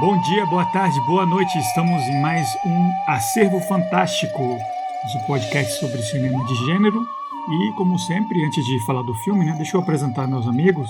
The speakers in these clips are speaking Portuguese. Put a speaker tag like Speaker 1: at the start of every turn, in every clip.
Speaker 1: Bom dia, boa tarde, boa noite. Estamos em mais um Acervo Fantástico, nosso podcast sobre cinema de gênero. E, como sempre, antes de falar do filme, deixa eu apresentar meus amigos,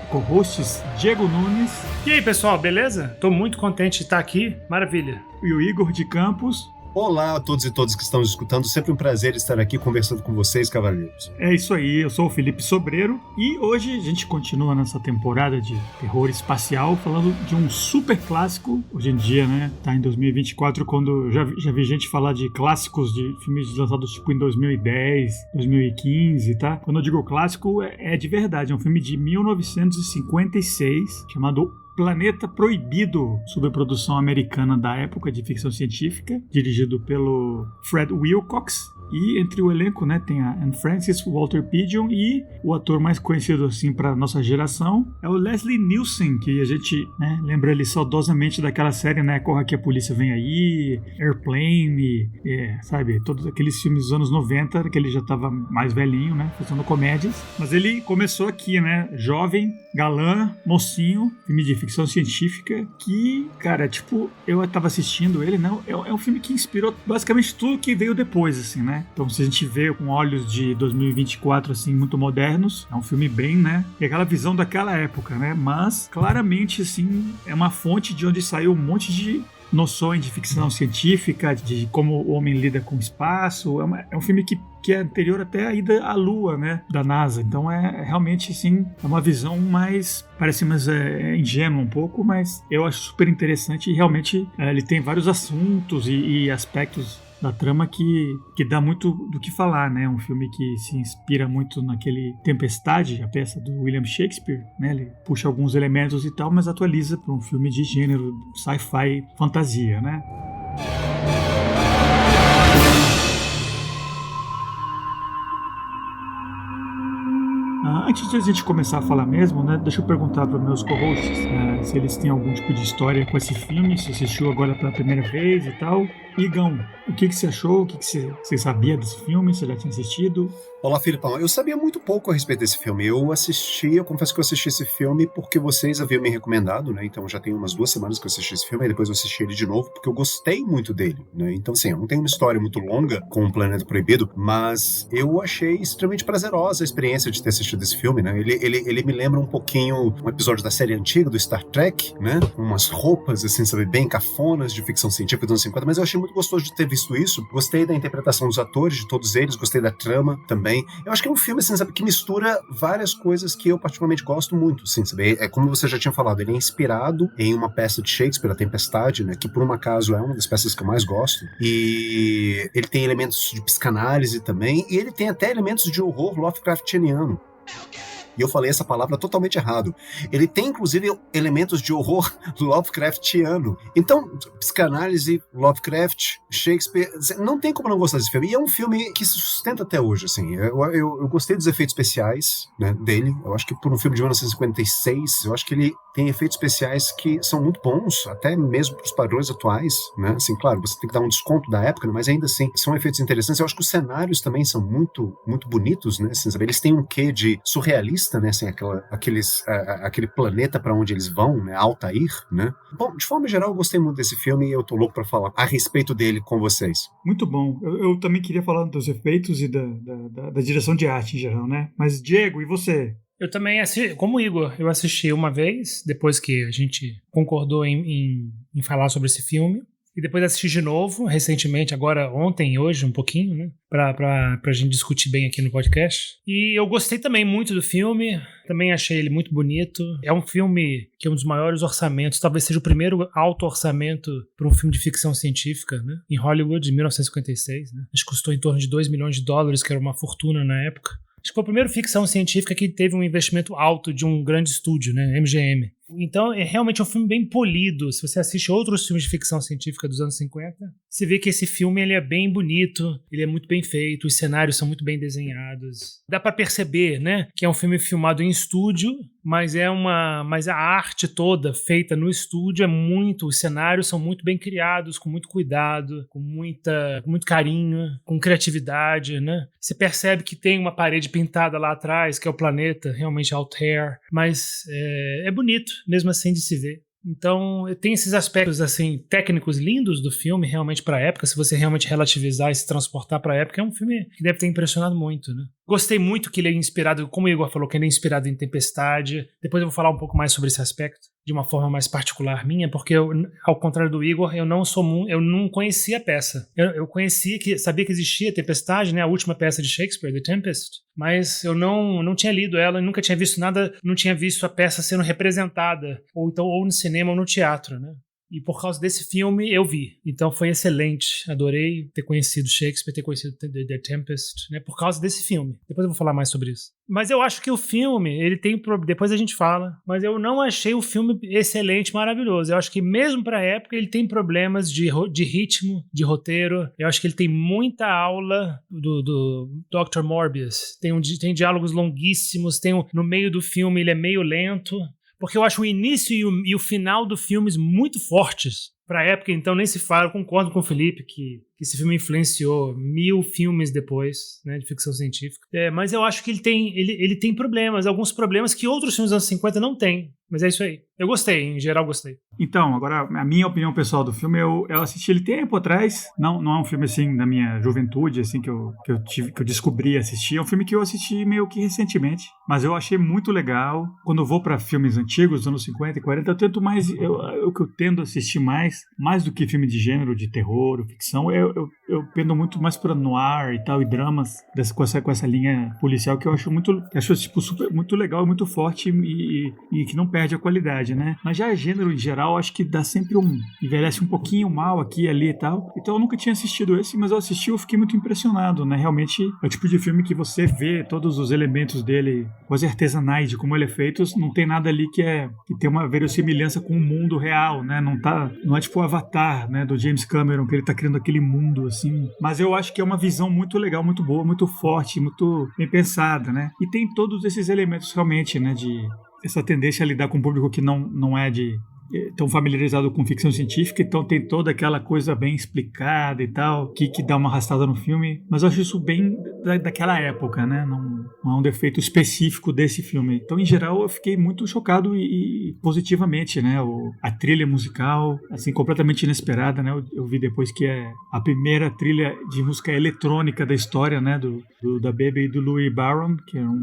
Speaker 1: co-hosts Diego Nunes.
Speaker 2: E aí, pessoal, beleza? Tô muito contente de estar aqui, maravilha.
Speaker 1: E o Igor de Campos.
Speaker 3: Olá a todos e todas que estão escutando, sempre um prazer estar aqui conversando com vocês, cavaleiros.
Speaker 1: É isso aí, eu sou o Felipe Sobreiro e hoje a gente continua nessa temporada de terror espacial falando de um super clássico, hoje em dia, tá em 2024, quando já vi gente falar de clássicos de filmes lançados tipo em 2010, 2015, tá? Quando eu digo clássico, é de verdade, é um filme de 1956 chamado Planeta Proibido, superprodução americana da época de ficção científica, dirigido pelo Fred Wilcox. E entre o elenco, tem a Anne Francis, Walter Pidgeon e o ator mais conhecido assim para nossa geração é o Leslie Nielsen, que a gente lembra ele saudosamente daquela série, Corra que a Polícia Vem Aí, Airplane, sabe, todos aqueles filmes dos anos 90 que ele já estava mais velhinho, fazendo comédias. Mas ele começou aqui, jovem, galã, mocinho, filme de ficção científica que, cara, tipo, eu tava assistindo ele, é um filme que inspirou basicamente tudo que veio depois, assim, Então, se a gente vê com olhos de 2024, assim, muito modernos, é um filme bem, e aquela visão daquela época, Mas, claramente, assim, é uma fonte de onde saiu um monte de noções de ficção científica, de como o homem lida com o espaço. É um filme que é anterior até a ida à Lua, da NASA. Então é realmente, sim, é uma visão mais, parece mais ingênua um pouco, mas eu acho super interessante e realmente ele tem vários assuntos e aspectos da trama que dá muito do que falar, É um filme que se inspira muito naquele Tempestade, a peça do William Shakespeare, Ele puxa alguns elementos e tal, mas atualiza para um filme de gênero, sci-fi, fantasia, Antes de a gente começar a falar mesmo, deixa eu perguntar para os meus co-hosts se eles têm algum tipo de história com esse filme, se assistiu agora pela primeira vez e tal. Igão, o que você achou? O que você sabia desse filme? Você já tinha assistido?
Speaker 3: Olá, Filipão. Eu sabia muito pouco a respeito desse filme. Eu confesso que eu assisti esse filme porque vocês haviam me recomendado, Então já tem umas 2 semanas que eu assisti esse filme, e depois eu assisti ele de novo porque eu gostei muito dele, Então, assim, eu não tenho uma história muito longa com o Planeta Proibido, mas eu achei extremamente prazerosa a experiência de ter assistido esse filme, Ele me lembra um pouquinho um episódio da série antiga do Star Trek, Com umas roupas, assim, sabe, bem cafonas de ficção científica dos anos 50, mas eu achei muito gostoso de ter visto isso. Gostei da interpretação dos atores, de todos eles, gostei da trama também. Eu acho que é um filme, assim, sabe, que mistura várias coisas que eu particularmente gosto muito, assim, sabe? É como você já tinha falado, ele é inspirado em uma peça de Shakespeare, A Tempestade, que por um acaso é uma das peças que eu mais gosto. E ele tem elementos de psicanálise também, e ele tem até elementos de horror Lovecraftiano. E eu falei essa palavra totalmente errado. Ele tem, inclusive, elementos de horror Lovecraftiano. Então, psicanálise, Lovecraft, Shakespeare, não tem como não gostar desse filme. E é um filme que se sustenta até hoje, assim. Eu gostei dos efeitos especiais, dele. Eu acho que por um filme de 1956, eu acho que ele tem efeitos especiais que são muito bons, até mesmo para os padrões atuais, Assim, claro, você tem que dar um desconto da época, mas ainda assim, são efeitos interessantes. Eu acho que os cenários também são muito, muito bonitos, Assim, sabe? Eles têm um quê de surrealista, assim, aquele planeta para onde eles vão, Altair, Bom, de forma geral, eu gostei muito desse filme e eu tô louco para falar a respeito dele com vocês.
Speaker 1: Muito bom. Eu também queria falar dos efeitos e da direção de arte em geral, Mas, Diego, e você?
Speaker 2: Eu também assisti, como o Igor, eu assisti uma vez, depois que a gente concordou em falar sobre esse filme. E depois assisti de novo, recentemente, agora ontem e hoje, um pouquinho, pra gente discutir bem aqui no podcast. E eu gostei também muito do filme, também achei ele muito bonito. É um filme que é um dos maiores orçamentos, talvez seja o primeiro alto orçamento para um filme de ficção científica, em Hollywood, em 1956, Acho que custou em torno de $2 milhões, que era uma fortuna na época. Acho que foi a primeira ficção científica que teve um investimento alto de um grande estúdio, MGM. Então, é realmente um filme bem polido. Se você assiste outros filmes de ficção científica dos anos 50, você vê que esse filme ele é bem bonito, ele é muito bem feito, os cenários são muito bem desenhados. Dá pra perceber, que é um filme filmado em estúdio, mas a arte toda feita no estúdio os cenários são muito bem criados, com muito cuidado, com muito carinho, com criatividade, Você percebe que tem uma parede pintada lá atrás, que é o planeta, realmente Altair, mas é bonito, mesmo assim, de se ver. Então, tem esses aspectos, assim, técnicos lindos do filme, realmente, pra época. Se você realmente relativizar e se transportar pra época, é um filme que deve ter impressionado muito, né? Gostei muito que ele é inspirado, como o Igor falou, que ele é inspirado em Tempestade. Depois eu vou falar um pouco mais sobre esse aspecto, de uma forma mais particular minha, porque eu, ao contrário do Igor, eu não conhecia a peça. Eu sabia que existia Tempestade, né? A última peça de Shakespeare, The Tempest, mas eu não tinha lido ela, nunca tinha visto nada, não tinha visto a peça sendo representada, ou no cinema ou no teatro, né? E por causa desse filme eu vi. Então foi excelente. Adorei ter conhecido Shakespeare, ter conhecido The Tempest, né? Por causa desse filme. Depois eu vou falar mais sobre isso. Mas eu acho que o filme, ele tem... Depois a gente fala. Mas eu não achei o filme excelente, maravilhoso. Eu acho que mesmo pra época ele tem problemas de ritmo, de roteiro. Eu acho que ele tem muita aula do Dr. Morbius. Tem diálogos longuíssimos. No meio do filme ele é meio lento. Porque eu acho o início e o final do filme muito fortes pra época, então nem se fala. Eu concordo com o Felipe que esse filme influenciou 1000 filmes depois, né, de ficção científica. Mas eu acho que ele tem problemas, alguns problemas que outros filmes dos anos 50 não têm. Mas é isso aí. Eu gostei, em geral gostei.
Speaker 1: Então, agora, a minha opinião pessoal do filme, eu assisti ele tempo atrás. Não é um filme, assim, da minha juventude, assim, que eu descobri assistir. É um filme que eu assisti meio que recentemente. Mas eu achei muito legal. Quando eu vou pra filmes antigos, dos anos 50 e 40, eu tento mais... O que eu tendo a assistir mais do que filme de gênero, de terror ou ficção, eu pendo muito mais pra noir e tal, e dramas com essa linha policial que eu acho tipo, muito legal, muito forte e que não perde a qualidade, né? Mas já gênero em geral, acho que dá sempre envelhece um pouquinho mal aqui e ali e tal. Então eu nunca tinha assistido esse, mas eu assisti e eu fiquei muito impressionado, né? Realmente é o tipo de filme que você vê todos os elementos dele, quase artesanais de como ele é feito, não tem nada ali que tem uma verossimilhança com o mundo real, né? Não é tipo o Avatar, né, do James Cameron, que ele tá criando aquele mundo, assim. Mas eu acho que é uma visão muito legal, muito boa, muito forte, muito bem pensada, né? E tem todos esses elementos realmente, né, de essa tendência a lidar com um público que não é tão familiarizado com ficção científica, então tem toda aquela coisa bem explicada e tal, que dá uma arrastada no filme, mas eu acho isso bem daquela época, né? Não é um defeito específico desse filme. Então, em geral, eu fiquei muito chocado e positivamente, né? A trilha musical, assim, completamente inesperada, né? Eu vi depois que é a primeira trilha de música eletrônica da história, né? Da Bebe e do Louis Barron, que é um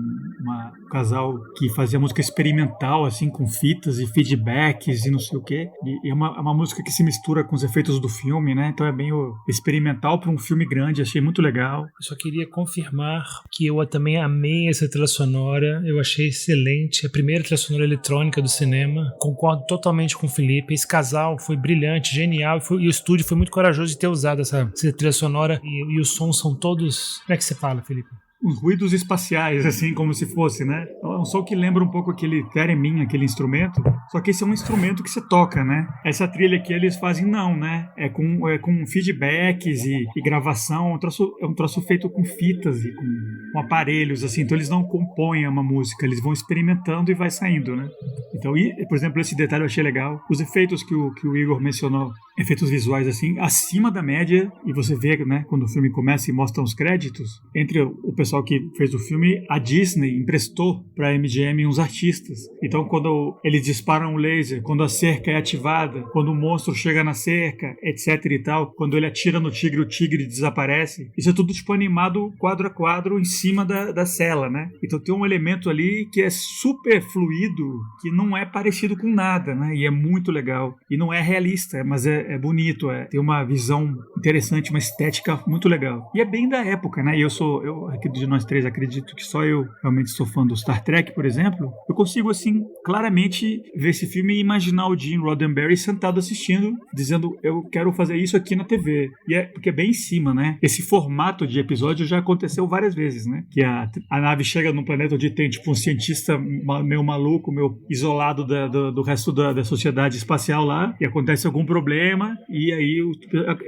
Speaker 1: casal que fazia música experimental, assim, com fitas e feedbacks e não sei o quê. E é uma música que se mistura com os efeitos do filme, né? Então é bem experimental para um filme grande, achei muito legal.
Speaker 2: Eu só queria confirmar que eu também amei essa trilha sonora, eu achei excelente, a primeira trilha sonora eletrônica do cinema. Concordo totalmente com o Felipe, esse casal foi brilhante, genial, e o estúdio foi muito corajoso de ter usado essa trilha sonora, e os sons são todos... Como é que você fala, Felipe?
Speaker 1: Uns ruídos espaciais, assim, como se fosse, né? É um som que lembra um pouco aquele theremin, aquele instrumento, só que esse é um instrumento que você toca, né? Essa trilha que eles fazem, não, né? É com feedbacks e gravação, é um troço feito com fitas e com aparelhos, assim, então eles não compõem uma música, eles vão experimentando e vai saindo, né? Então, por exemplo, esse detalhe eu achei legal. Os efeitos que o Igor mencionou, efeitos visuais, assim, acima da média, e você vê, né, quando o filme começa e mostra os créditos, entre o pessoal que fez o filme, a Disney emprestou para a MGM uns artistas. Então, quando eles disparam um laser, quando a cerca é ativada, quando o monstro chega na cerca, etc e tal, quando ele atira no tigre, o tigre desaparece. Isso é tudo tipo animado quadro a quadro em cima da cela, né? Então tem um elemento ali que é super fluido, que não é parecido com nada, né? E é muito legal. E não é realista, mas é bonito, tem uma visão interessante, uma estética muito legal. E é bem da época, né? E eu aqui de nós três, acredito que só eu realmente sou fã do Star Trek, por exemplo. Eu consigo, assim, claramente ver esse filme e imaginar o Gene Roddenberry sentado assistindo, dizendo, eu quero fazer isso aqui na TV. Porque é bem em cima, né? Esse formato de episódio já aconteceu várias vezes, né? Que a nave chega num planeta onde tem, tipo, um cientista meio maluco, meio isolado do resto da sociedade espacial lá, e acontece algum problema, problema e aí o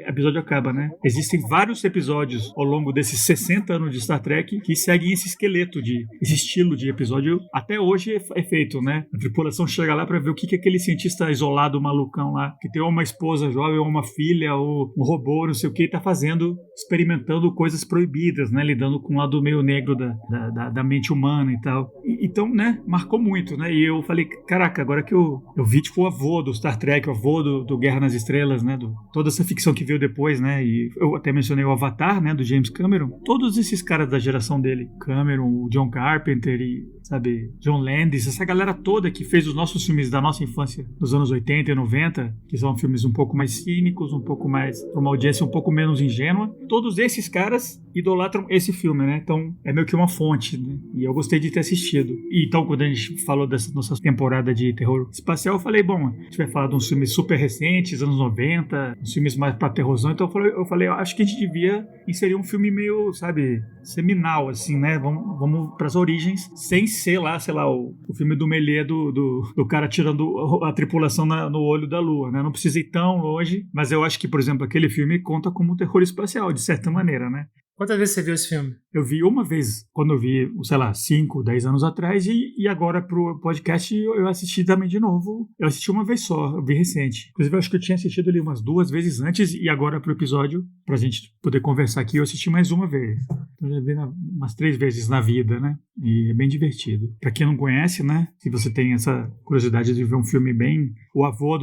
Speaker 1: episódio acaba, né? Existem vários episódios ao longo desses 60 anos de Star Trek que seguem esse esqueleto, esse estilo de episódio. Até hoje é feito, né? A tripulação chega lá pra ver o que aquele cientista isolado, malucão lá, que tem uma esposa jovem, ou uma filha, ou um robô, não sei o que, tá fazendo, experimentando coisas proibidas, né? Lidando com o lado meio negro da mente humana e tal. Então, né? Marcou muito, né? E eu falei, caraca, agora que eu vi, tipo, o avô do Star Trek, o avô do Guerra nas Estrelas, né? Toda essa ficção que veio depois, né? E eu até mencionei o Avatar, né? Do James Cameron. Todos esses caras da geração dele, Cameron, o John Carpenter e, sabe, John Landis, essa galera toda que fez os nossos filmes da nossa infância, dos anos 80 e 90, que são filmes um pouco mais cínicos, um pouco mais, para uma audiência um pouco menos ingênua, todos esses caras idolatram esse filme, né? Então, é meio que uma fonte, né? E eu gostei de ter assistido. E então, quando a gente falou dessa nossa temporada de terror espacial, eu falei, bom, a gente vai falar de uns filmes super recentes, anos 90, uns filmes mais pra terrorzão, então eu falei, eu acho que a gente devia inserir um filme meio, sabe, seminal, assim, né? Vamos pras origens, sem ser lá, sei lá, o filme do Méliès do cara tirando a tripulação no olho da lua, né? Não precisa ir tão longe, mas eu acho que, por exemplo, aquele filme conta como terror espacial, de certa maneira, né?
Speaker 2: Quantas vezes você viu esse filme?
Speaker 1: Eu vi uma vez, quando eu vi, sei lá, 5, 10 anos atrás, e agora pro podcast eu assisti também de novo. Eu assisti uma vez só, eu vi recente. Inclusive, eu acho que eu tinha assistido ali umas 2 vezes antes, e agora pro episódio, pra gente poder conversar aqui, eu assisti mais uma vez. Então, eu já vi umas 3 vezes na vida, né? E é bem divertido. Pra quem não conhece, né? Se você tem essa curiosidade de ver um filme bem... O avô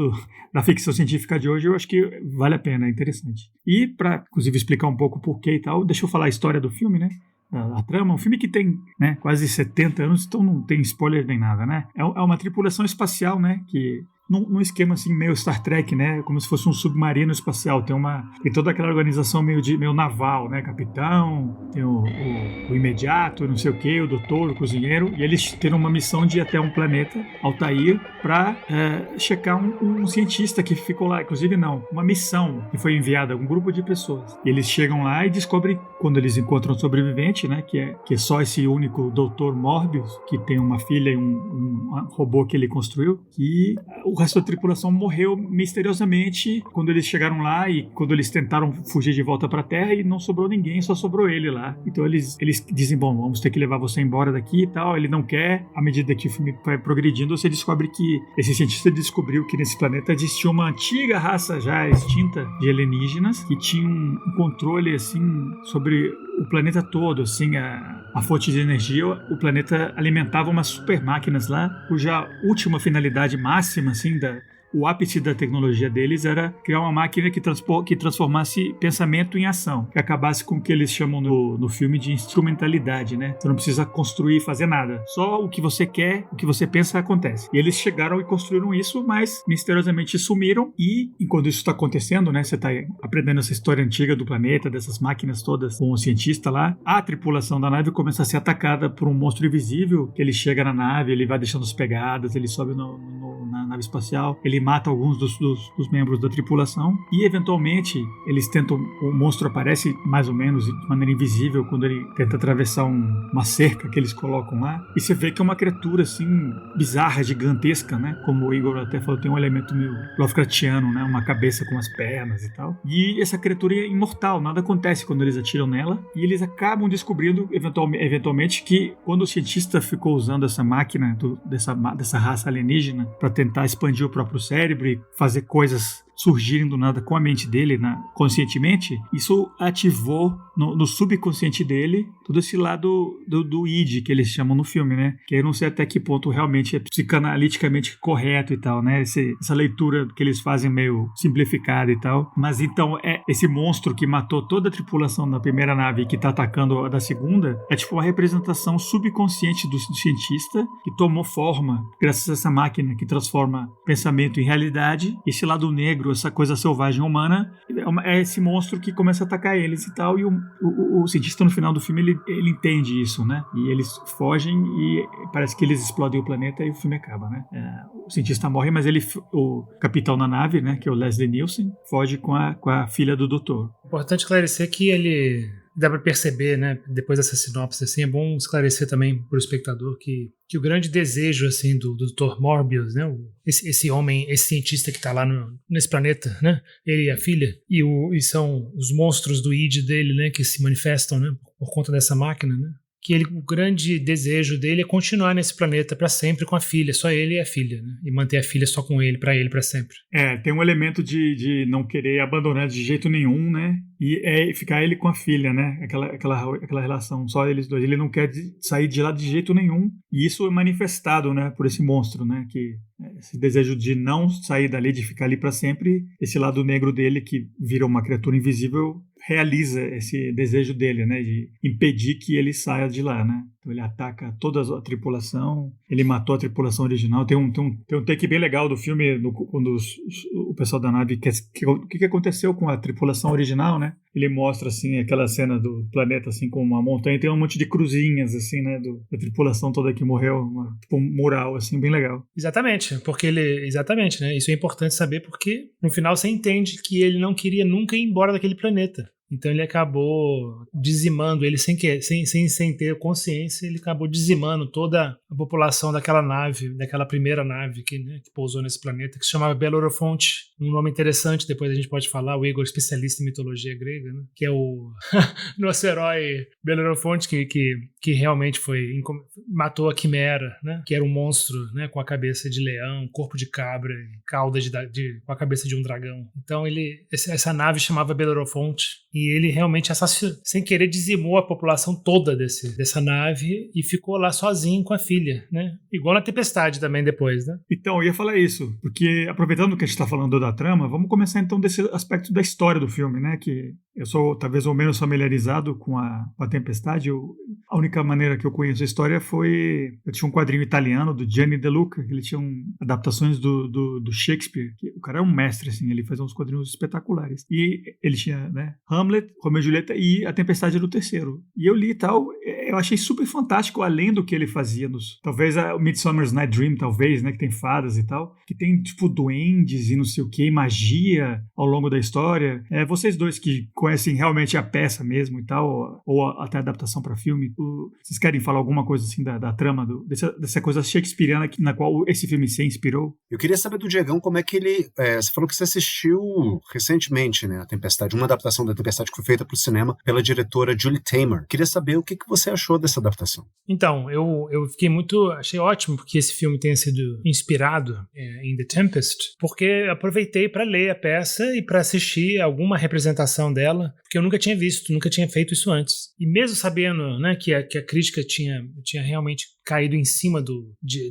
Speaker 1: da ficção científica de hoje, eu acho que vale a pena, é interessante. E pra, inclusive, explicar um pouco o porquê e tal, deixa eu falar a história do filme, né? A trama, um filme que tem, né, quase 70 anos, então não tem spoiler nem nada, né? É uma tripulação espacial, né, que num esquema assim meio Star Trek, né, como se fosse um submarino espacial, tem toda aquela organização meio naval, né, capitão, tem o imediato, não sei o que, o doutor, o cozinheiro, e eles têm uma missão de ir até um planeta, Altair, para checar um cientista que ficou lá, inclusive uma missão que foi enviada a um grupo de pessoas. E eles chegam lá e descobrem, quando eles encontram um sobrevivente, né, que é só esse único doutor Morbius, que tem uma filha e um robô que ele construiu, que o resto da tripulação morreu misteriosamente quando eles chegaram lá e quando eles tentaram fugir de volta para a Terra e não sobrou ninguém, só sobrou ele lá. Então eles dizem, bom, vamos ter que levar você embora daqui e tal. Ele não quer. À medida que o filme vai progredindo, você descobre que esse cientista descobriu que nesse planeta existia uma antiga raça já extinta de alienígenas que tinha um controle assim sobre o planeta todo, assim, a fonte de energia. O planeta alimentava umas super máquinas lá, cuja última finalidade máxima, assim, o ápice da tecnologia deles era criar uma máquina que transformasse pensamento em ação, que acabasse com o que eles chamam no filme de instrumentalidade, né? Você não precisa construir e fazer nada. Só o que você quer, o que você pensa acontece. E eles chegaram e construíram isso, mas misteriosamente sumiram. E enquanto isso está acontecendo, né? Você está aprendendo essa história antiga do planeta, dessas máquinas todas, com o cientista lá. A tripulação da nave começa a ser atacada por um monstro invisível, que ele chega na nave, ele vai deixando as pegadas, ele sobe na nave espacial, ele mata alguns dos membros da tripulação e eventualmente eles tentam, o monstro aparece mais ou menos de maneira invisível quando ele tenta atravessar uma cerca que eles colocam lá, e você vê que é uma criatura assim bizarra, gigantesca, né? Como o Igor até falou, tem um elemento meio Lovecraftiano, né? Uma cabeça com as pernas e tal, e essa criatura é imortal, nada acontece quando eles atiram nela, e eles acabam descobrindo eventualmente que quando o cientista ficou usando essa máquina dessa raça alienígena para tentar expandir o próprio cérebro e fazer coisas surgirem do nada com a mente dele, conscientemente, isso ativou no subconsciente dele todo esse lado do id, que eles chamam no filme, né? Que eu não sei até que ponto realmente é psicanaliticamente correto e tal, né? Essa leitura que eles fazem meio simplificada e tal. Mas então, esse monstro que matou toda a tripulação da primeira nave e que tá atacando a da segunda, é tipo uma representação subconsciente do cientista que tomou forma graças a essa máquina que transforma pensamento em realidade. Esse lado negro, essa coisa selvagem humana, é esse monstro que começa a atacar eles e tal, e o cientista no final do filme ele entende isso, né? E eles fogem e parece que eles explodem o planeta e o filme acaba, né? O cientista morre, mas o capitão na nave, né, que é o Leslie Nielsen, foge com a filha do doutor.
Speaker 2: Importante esclarecer que ele dá pra perceber, né, depois dessa sinopse, assim, é bom esclarecer também pro espectador que o grande desejo, assim, do Dr. Morbius, né, esse homem, esse cientista que tá lá nesse planeta, né, ele e a filha, e são os monstros do id dele, né, que se manifestam, né, por conta dessa máquina, né, que o grande desejo dele é continuar nesse planeta para sempre com a filha, só ele e a filha, né? E manter a filha só com ele para sempre.
Speaker 1: Tem um elemento de não querer abandonar de jeito nenhum, né? E ficar ele com a filha, né? Aquela relação, só eles dois. Ele não quer sair de lá de jeito nenhum. E isso é manifestado, né? Por esse monstro, né? Que esse desejo de não sair dali, de ficar ali para sempre. Esse lado negro dele, que vira uma criatura invisível, realiza esse desejo dele, né? De impedir que ele saia de lá, né? Então ele ataca toda a tripulação, ele matou a tripulação original. Tem um take bem legal do filme, quando o pessoal da nave o que aconteceu com a tripulação original, né? Ele mostra, assim, aquela cena do planeta, assim, com uma montanha, tem um monte de cruzinhas, assim, né? Da tripulação toda que morreu, tipo um mural, assim, bem legal.
Speaker 2: Exatamente, exatamente, né? Isso é importante saber porque no final você entende que ele não queria nunca ir embora daquele planeta. Então ele acabou dizimando, ele sem ter consciência, ele acabou dizimando toda a população daquela primeira nave que pousou nesse planeta, que se chamava Belorofonte, um nome interessante, depois a gente pode falar, o Igor, especialista em mitologia grega, né? Que é o nosso herói Belorofonte, que realmente matou a Quimera, né? Que era um monstro, né? Com a cabeça de leão, corpo de cabra, cauda com a cabeça de um dragão. Então essa nave chamava Belorofonte, e ele realmente assassinou, sem querer dizimou a população toda dessa nave e ficou lá sozinho com a filha, né? Igual na Tempestade também depois, né?
Speaker 1: Então, eu ia falar isso, porque aproveitando que a gente está falando da trama, vamos começar então desse aspecto da história do filme, né? Que eu sou talvez o menos familiarizado com a Tempestade. A única maneira que eu conheço a história foi... Eu tinha um quadrinho italiano do Gianni De Luca, que ele tinha adaptações do Shakespeare. Que o cara é um mestre, assim, ele fazia uns quadrinhos espetaculares. E ele tinha, né, Hamlet, Romeu e Julieta e A Tempestade era o terceiro. E eu li e tal, eu achei super fantástico, além do que ele fazia talvez o Midsummer's Night Dream, talvez, né, que tem fadas e tal, que tem, tipo, duendes e não sei o que, magia ao longo da história. Vocês dois que conhecem realmente a peça mesmo e tal, ou até a adaptação para filme, vocês querem falar alguma coisa assim da trama, dessa coisa shakespeariana na qual esse filme se inspirou?
Speaker 3: Eu queria saber do Diegão como é que ele... você falou que você assistiu recentemente, né, A Tempestade, uma adaptação da Tempestade que foi feita para o cinema pela diretora Julie Taymor. Queria saber o que você achou dessa adaptação.
Speaker 2: Então, eu achei ótimo que esse filme tenha sido inspirado em The Tempest, porque aproveitei para ler a peça e para assistir alguma representação dela, porque eu nunca tinha feito isso antes. E mesmo sabendo, né, que a crítica tinha realmente caído em cima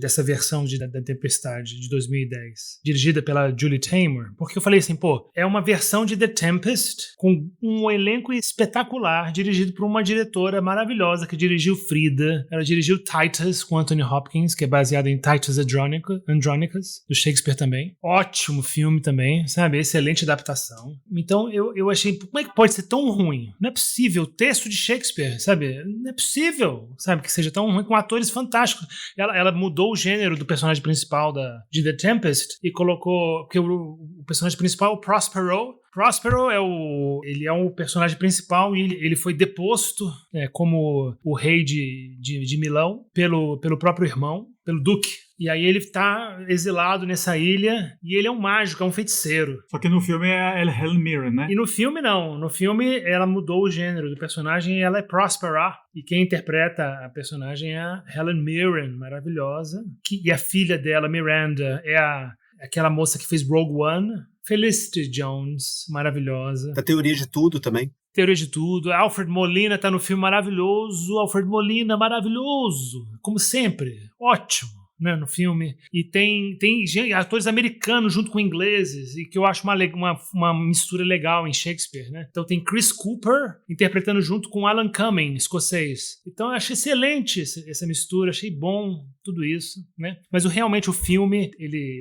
Speaker 2: dessa versão da Tempestade de 2010, dirigida pela Julie Taymor, porque eu falei assim, é uma versão de The Tempest com um elenco espetacular, dirigido por uma diretora maravilhosa que dirigiu Frida, ela dirigiu Titus com Anthony Hopkins, que é baseado em Titus Andronicus, do Shakespeare também. Ótimo filme também, sabe? Excelente adaptação. Então eu achei, como é que pode ser tão ruim? Não é possível, o texto de Shakespeare, sabe? Não é possível, sabe, que seja tão ruim, com atores fantásticos. Ela mudou o gênero do personagem principal de The Tempest e colocou, porque o personagem principal é o Prospero. Prospero ele é o personagem principal e ele foi deposto como o rei de Milão pelo próprio irmão, pelo duque. E aí ele tá exilado nessa ilha e ele é um mágico, é um feiticeiro.
Speaker 1: Só que no filme é a Helen Mirren, né?
Speaker 2: E no filme não. No filme ela mudou o gênero do personagem e ela é Prospera. E quem interpreta a personagem é a Helen Mirren, maravilhosa. E a filha dela, Miranda, é aquela moça que fez Rogue One, Felicity Jones, maravilhosa.
Speaker 3: Da Teoria de Tudo também.
Speaker 2: Teoria de Tudo. Alfred Molina tá no filme maravilhoso. Alfred Molina, maravilhoso. Como sempre. Ótimo, né, no filme. E tem atores americanos junto com ingleses, e que eu acho uma mistura legal em Shakespeare, né? Então tem Chris Cooper interpretando junto com Alan Cumming, escocês. Então eu achei excelente essa mistura, achei bom tudo isso, né? Mas realmente o filme,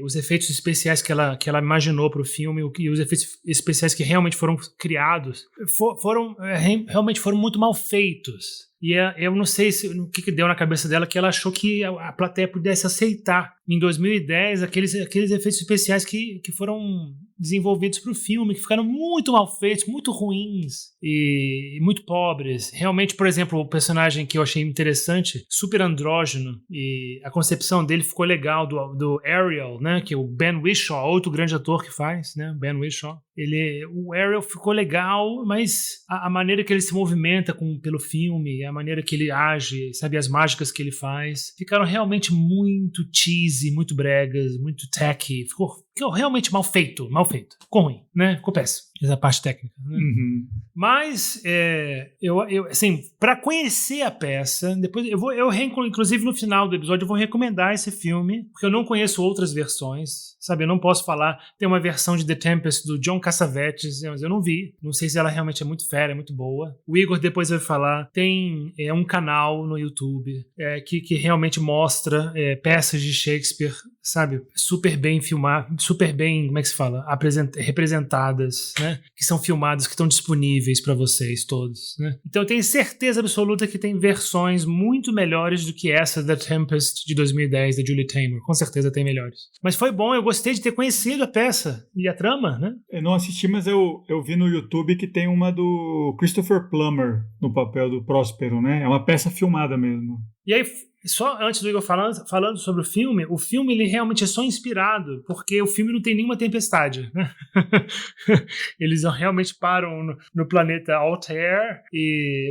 Speaker 2: os efeitos especiais que ela imaginou pro filme, e os efeitos especiais que realmente foram criados, realmente foram muito mal feitos. E eu não sei o que deu na cabeça dela, que ela achou que a plateia pudesse aceitar. Em 2010, aqueles efeitos especiais que foram desenvolvidos para o filme, que ficaram muito mal feitos, muito ruins e muito pobres. Realmente, por exemplo, o personagem que eu achei interessante, super andrógeno, e a concepção dele ficou legal, do Ariel, né, que é o Ben Whishaw, outro grande ator que faz, né, Ben Whishaw. O Ariel ficou legal, mas a maneira que ele se movimenta pelo filme, a maneira que ele age, sabe, as mágicas que ele faz, ficaram realmente muito cheesy, muito bregas, muito tacky. Ficou realmente mal feito. Ficou ruim, né? Ficou péssimo. Essa parte técnica. Né?
Speaker 1: Uhum.
Speaker 2: Mas, assim, para conhecer a peça, depois inclusive no final do episódio, eu vou recomendar esse filme, porque eu não conheço outras versões, sabe? Eu não posso falar. Tem uma versão de The Tempest do John Cassavetes, mas eu não vi. Não sei se ela realmente é muito fera, é muito boa. O Igor depois vai falar. Tem um canal no YouTube que realmente mostra peças de Shakespeare, sabe? Super bem filmadas, super bem, como é que se fala? Representadas, né? Que são filmadas, que estão disponíveis para vocês todos, né? Então eu tenho certeza absoluta que tem versões muito melhores do que essa da Tempest de 2010, da Julie Taymor. Com certeza tem melhores. Mas foi bom, eu gostei de ter conhecido a peça e a trama, né?
Speaker 1: Eu não assisti, mas eu vi no YouTube que tem uma do Christopher Plummer no papel do Próspero, né? É uma peça filmada mesmo.
Speaker 2: E aí, só antes do Igor falando sobre o filme ele realmente é só inspirado, porque o filme não tem nenhuma tempestade, né? Eles realmente param no planeta Altair,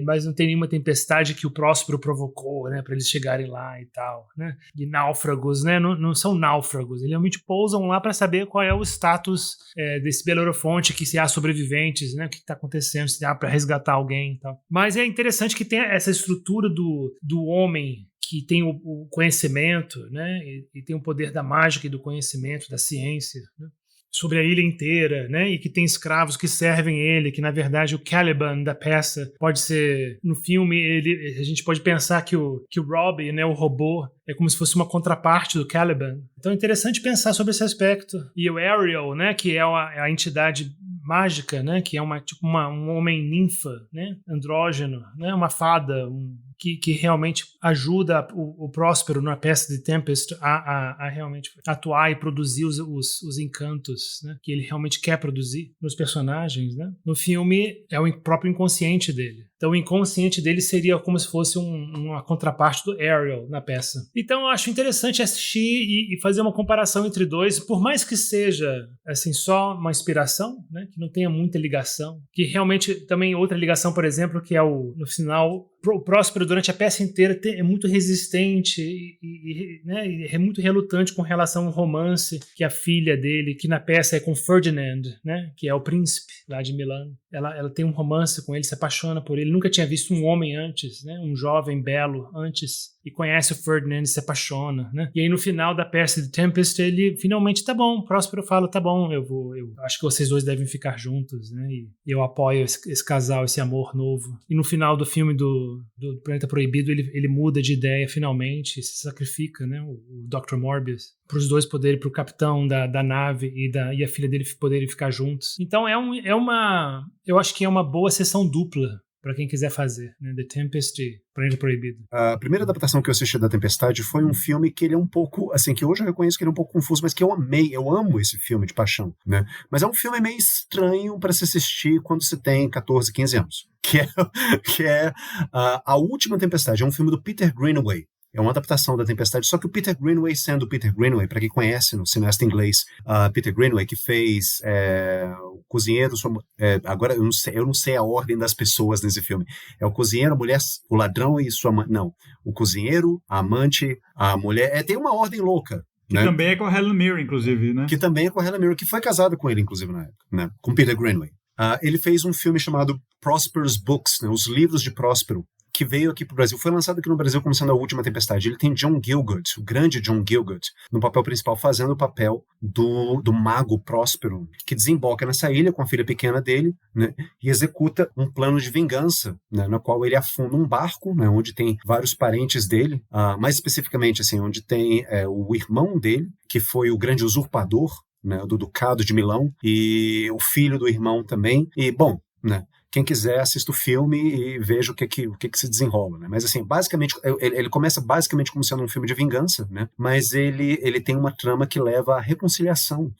Speaker 2: mas não tem nenhuma tempestade que o Próspero provocou, né, para eles chegarem lá e tal, né? De náufragos, né? Não são náufragos, eles realmente pousam lá para saber qual é o status desse Belo-Horizonte, se há sobreviventes, né? O que está acontecendo, se dá para resgatar alguém e tal. Mas é interessante que tem essa estrutura do homem que tem o conhecimento, né, e tem o poder da mágica e do conhecimento, da ciência, né, sobre a ilha inteira, né, e que tem escravos que servem ele, que na verdade o Caliban da peça pode ser, no filme a gente pode pensar que o Robbie, né, o robô, é como se fosse uma contraparte do Caliban. Então é interessante pensar sobre esse aspecto. E o Ariel, né, que é a entidade mágica, né, que é um homem ninfa, né, andrógeno, né, uma fada, que realmente ajuda o Próspero na peça de Tempest a realmente atuar e produzir os encantos, né, que ele realmente quer produzir nos personagens, né. No filme é o próprio inconsciente dele. Então o inconsciente dele seria como se fosse uma contraparte do Ariel na peça. Então eu acho interessante assistir e fazer uma comparação entre dois, por mais que seja assim, só uma inspiração, né, que não tenha muita ligação, que realmente também outra ligação, por exemplo, que é no final, o Próspero durante a peça inteira é muito resistente né, e é muito relutante com relação ao romance que a filha dele, que na peça é com Ferdinand, né, que é o príncipe lá de Milão. Ela tem um romance com ele, se apaixona por ele, nunca tinha visto um homem antes, né, um jovem belo antes, e conhece o Ferdinand e se apaixona, né? E aí no final da peça de Tempest ele finalmente, tá bom, Próspero fala, tá bom, eu acho que vocês dois devem ficar juntos, né? E eu apoio esse casal, esse amor novo. E no final do filme do Planeta Proibido ele muda de ideia finalmente, se sacrifica, né? O Dr. Morbius, para os dois poderem, para o capitão da nave e a filha dele poderem ficar juntos. Então eu acho que é uma boa sessão dupla para quem quiser fazer, né? The Tempest e Planeta Proibido.
Speaker 3: A primeira adaptação que eu assisti da Tempestade foi um filme que ele é um pouco, assim, que hoje eu reconheço que ele é um pouco confuso, mas que eu amei, eu amo esse filme de paixão, né? Mas é um filme meio estranho para se assistir quando se tem 14, 15 anos, que é A Última Tempestade, é um filme do Peter Greenaway. É uma adaptação da Tempestade, só que o Peter Greenaway, sendo o Peter Greenaway, para quem conhece no cineasta inglês, Peter Greenaway, que fez o cozinheiro, agora eu não sei a ordem das pessoas nesse filme. É o cozinheiro, a mulher, o ladrão e sua mãe. Não, o cozinheiro, a amante, a mulher. Tem uma ordem louca.
Speaker 1: Que né? Também é com a Helen Mirren, inclusive, né?
Speaker 3: Que também é com a Helen Mirren, que foi casada com ele, inclusive, na época, né? Com Peter Greenaway. Ele fez um filme chamado Prospero's Books, né? Os Livros de Próspero, que veio aqui pro Brasil, foi lançado aqui no Brasil como sendo A Última Tempestade. Ele tem John Gielgud, o grande John Gielgud, no papel principal, fazendo o papel do mago Próspero, que desemboca nessa ilha com a filha pequena dele, né, e executa um plano de vingança, né, no qual ele afunda um barco, né, onde tem vários parentes dele, mais especificamente, assim, onde tem o irmão dele, que foi o grande usurpador, né, do Ducado de Milão, e o filho do irmão também, e, bom, né, quem quiser assista o filme e veja o que se desenrola, né? Mas assim, basicamente, ele começa basicamente como sendo um filme de vingança, né? Mas ele tem uma trama que leva à reconciliação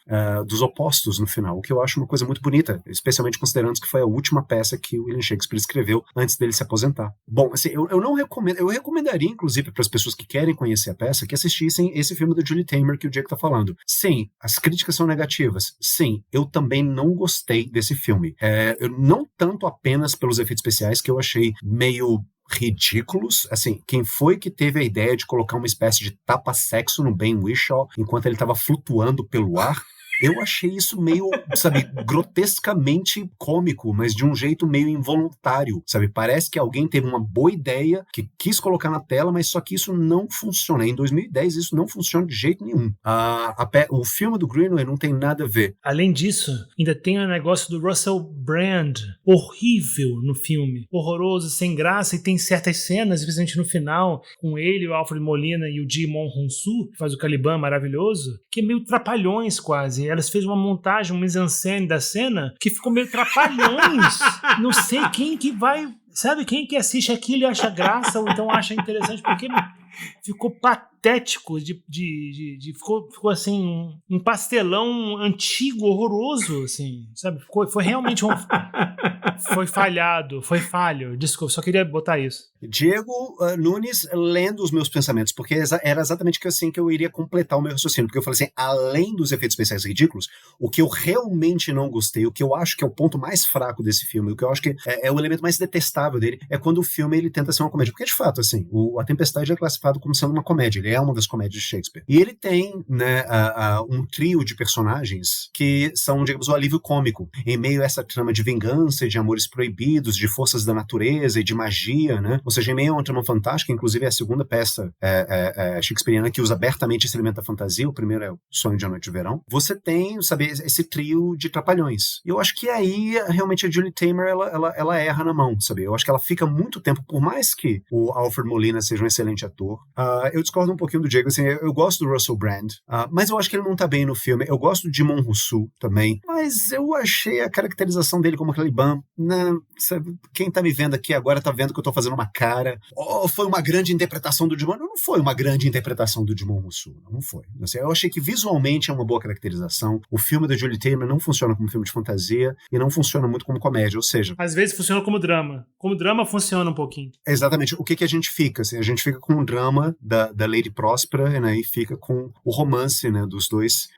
Speaker 3: dos opostos no final, o que eu acho uma coisa muito bonita, especialmente considerando que foi a última peça que o William Shakespeare escreveu antes dele se aposentar. Bom, assim, eu não recomendo, eu recomendaria, inclusive, para as pessoas que querem conhecer a peça, que assistissem esse filme da Julie Taymor que o Diego tá falando. Sim, as críticas são negativas. Sim, eu também não gostei desse filme. Eu não tanto apenas pelos efeitos especiais, que eu achei meio ridículos. Assim, quem foi que teve a ideia de colocar uma espécie de tapa-sexo no Ben Whishaw enquanto ele estava flutuando pelo ar? Eu achei isso meio, sabe, grotescamente cômico, mas de um jeito meio involuntário, sabe? Parece que alguém teve uma boa ideia, que quis colocar na tela, mas só que isso não funciona. Em 2010 isso não funciona de jeito nenhum. O filme do Greenaway não tem nada a ver.
Speaker 2: Além disso, ainda tem o negócio do Russell Brand, horrível no filme, horroroso, sem graça, e tem certas cenas, especialmente no final, com ele, o Alfred Molina e o Djimon Hounsou, que faz o Caliban maravilhoso, que é meio trapalhões quase. Elas fez uma montagem, um mise-en-scène da cena que ficou meio trapalhões. Não sei quem que vai... Sabe, quem que assiste aquilo e acha graça ou então acha interessante, porque ficou patético, ficou assim, um pastelão antigo, horroroso, assim, sabe? Foi realmente foi falho. Desculpa, só queria botar isso.
Speaker 3: Diego Nunes lendo os meus pensamentos, porque era exatamente assim que eu iria completar o meu raciocínio, porque eu falei assim, além dos efeitos especiais ridículos, o que eu realmente não gostei, o que eu acho que é o ponto mais fraco desse filme, o que eu acho que é o elemento mais detestável dele, é quando o filme ele tenta ser uma comédia, porque de fato, assim, A Tempestade é classificado como sendo uma comédia, ele é uma das comédias de Shakespeare, e ele tem, né, um trio de personagens que são, digamos, o alívio cômico, em meio a essa trama de vingança e de amores proibidos, de forças da natureza e de magia, né? Ou seja, em meio a uma trama fantástica, inclusive é a segunda peça shakespeariana que usa abertamente esse elemento da fantasia, o primeiro é o Sonho de uma Noite de Verão. Você tem, sabe, esse trio de trapalhões. E eu acho que aí, realmente, a Julie Taymor, ela erra na mão, sabe? Eu acho que ela fica muito tempo, por mais que o Alfred Molina seja um excelente ator, eu discordo um pouquinho do Diego, assim, eu gosto do Russell Brand, mas eu acho que ele não tá bem no filme. Eu gosto do Djimon Hounsou também, mas eu achei a caracterização dele como Caliban, né, sabe, quem tá me vendo aqui agora tá vendo que eu tô fazendo uma cara, foi uma grande interpretação do Djimon? Não foi uma grande interpretação do Djimon Hounsou, não foi. Assim, eu achei que visualmente é uma boa caracterização. O filme da Julie Taymor não funciona como filme de fantasia e não funciona muito como comédia, ou seja...
Speaker 2: Às vezes funciona como drama. Como drama funciona um pouquinho.
Speaker 3: Exatamente. O que a gente fica? Assim, a gente fica com o drama da Lady Próspera, né, e fica com o romance, né, dos dois,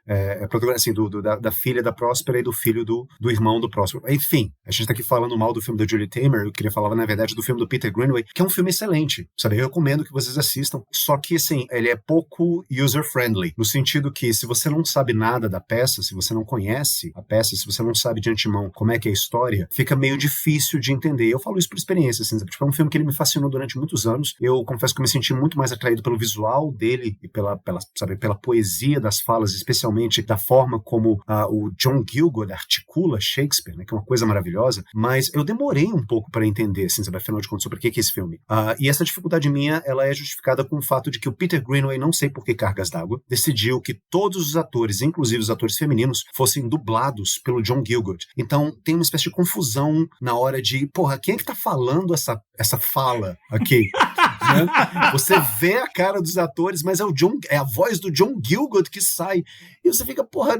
Speaker 3: assim, da filha da Próspera e do filho do irmão do Próspero. Enfim, a gente tá aqui falando mal do filme da Julie Taymor, eu queria falar, na verdade, do filme do Peter Greenaway, que é um filme excelente, sabe? Eu recomendo que vocês assistam, só que, assim, ele é pouco user-friendly, no sentido que, se você não sabe nada da peça, se você não conhece a peça, se você não sabe de antemão como é que é a história, fica meio difícil de entender. Eu falo isso por experiência, assim, sabe? Tipo, é um filme que ele me fascinou durante muitos anos. Eu confesso que eu me senti muito mais atraído pelo visual dele e pela poesia das falas, especialmente da forma como o John Gielgud articula Shakespeare, né, que é uma coisa maravilhosa, mas eu demorei um pouco para entender, assim, sabe, afinal de contas, sobre o que é esse filme. E essa dificuldade minha, ela é justificada com o fato de que o Peter Greenaway, não sei por que cargas d'água, decidiu que todos os atores, inclusive os atores femininos, fossem dublados pelo John Gielgud. Então tem uma espécie de confusão na hora de, porra, quem é que tá falando essa fala aqui? Né? Você vê a cara dos atores, mas é a voz do John Gielgud que sai. E você fica, porra,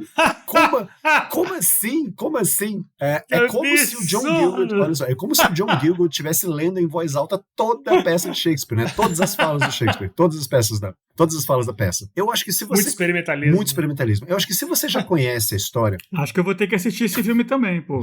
Speaker 3: como assim? Como assim? É como se o John Gielgud, olha só, é como se o John Gielgud estivesse lendo em voz alta toda a peça de Shakespeare, né? Todas as falas do Shakespeare, todas as falas da peça. Eu acho que se você... Muito experimentalismo. Eu acho que se você já conhece a história...
Speaker 1: Acho que eu vou ter que assistir esse filme também, pô.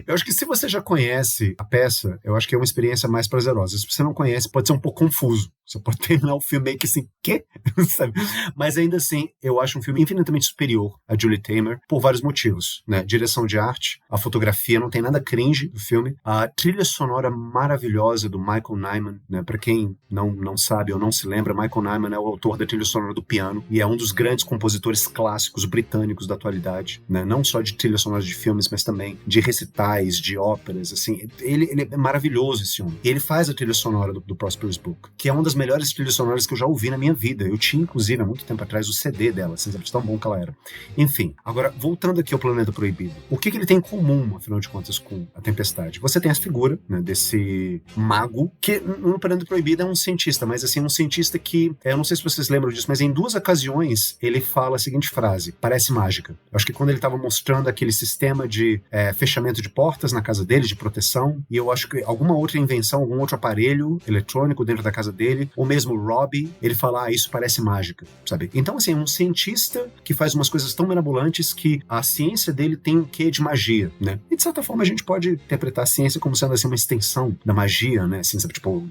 Speaker 3: Eu acho que se você já conhece a peça, eu acho que é uma experiência mais prazerosa. Se você não conhece, pode ser um pouco confuso. Você pode terminar o filme meio que assim, quê? Sabe? Mas ainda assim, eu acho um filme infinitamente superior a Julie Taymor por vários motivos, né? Direção de arte, a fotografia, não tem nada cringe do filme, a trilha sonora maravilhosa do Michael Nyman, né? Pra quem não sabe ou não se lembra, Michael Nyman é o autor da trilha sonora do piano e é um dos grandes compositores clássicos britânicos da atualidade, né? Não só de trilha sonora de filmes, mas também de recitais, de óperas, assim. Ele é maravilhoso, esse homem. E ele faz a trilha sonora do Prosperous Book. Babadook, que é uma das melhores trilhas sonoras que eu já ouvi na minha vida. Eu tinha, inclusive, há muito tempo atrás, o CD dela, assim, de tão bom que ela era. Enfim, agora, voltando aqui ao Planeta Proibido, o que ele tem em comum, afinal de contas, com a Tempestade? Você tem a figura, né, desse mago, que no Planeta Proibido é um cientista, mas assim, um cientista que, eu não sei se vocês lembram disso, mas em 2 ocasiões ele fala a seguinte frase: parece mágica. Eu acho que quando ele estava mostrando aquele sistema de fechamento de portas na casa dele, de proteção, e eu acho que alguma outra invenção, algum outro aparelho eletrônico dentro da casa dele, ou mesmo o Robbie, ele fala, isso parece mágica, sabe? Então, assim, um cientista que faz umas coisas tão mirabolantes que a ciência dele tem um quê de magia, né? E, de certa forma, a gente pode interpretar a ciência como sendo, assim, uma extensão da magia, né? Assim, sabe, tipo,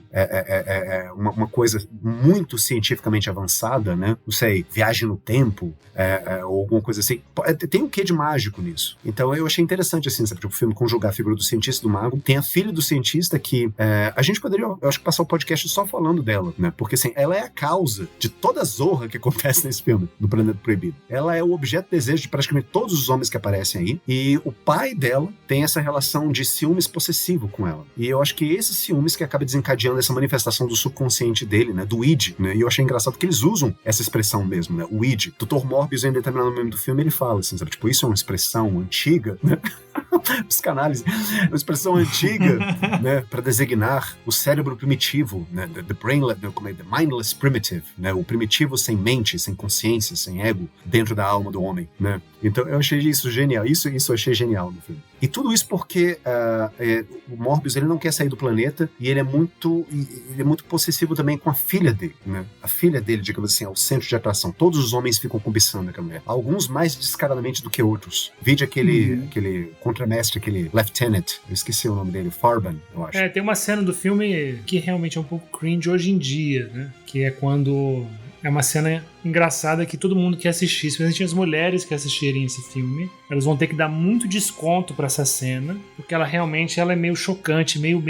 Speaker 3: uma coisa muito cientificamente avançada, né? Não sei, viagem no tempo, ou alguma coisa assim. Tem um quê de mágico nisso. Então, eu achei interessante, assim, sabe, tipo, o filme conjugar a figura do cientista e do mago. Tem a filha do cientista que a gente poderia, eu acho que passar o podcast só falando dela, né? Porque, assim, ela é a causa de toda a zorra que acontece nesse filme, do Planeta Proibido. Ela é o objeto de desejo de praticamente todos os homens que aparecem aí, e o pai dela tem essa relação de ciúmes possessivo com ela. E eu acho que esses ciúmes que acaba desencadeando essa manifestação do subconsciente dele, né? Do id, né? E eu achei engraçado que eles usam essa expressão mesmo, né? O id. Dr. Morbius, em determinado momento do filme, ele fala assim, sabe? Tipo, isso é uma expressão antiga, né? Psicanálise. Uma expressão antiga, né? Para designar o cérebro primitivo, né? The mindless primitive, né? O primitivo sem mente, sem consciência, sem ego, dentro da alma do homem, né? Então eu achei isso genial. Isso eu achei genial no filme. E tudo isso porque o Morbius, ele não quer sair do planeta, e ele é muito possessivo também com a filha dele, né? A filha dele, digamos assim, é o centro de atração. Todos os homens ficam cobiçando aquela mulher. Alguns mais descaradamente do que outros. Vide aquele contramestre, aquele lieutenant, eu esqueci o nome dele, Farban, eu acho.
Speaker 2: Tem uma cena do filme que realmente é um pouco cringe hoje em dia, né? Que é quando... É uma cena engraçada que todo mundo quer assistir, especialmente as mulheres que assistirem esse filme. Elas vão ter que dar muito desconto pra essa cena, porque ela é meio chocante, meio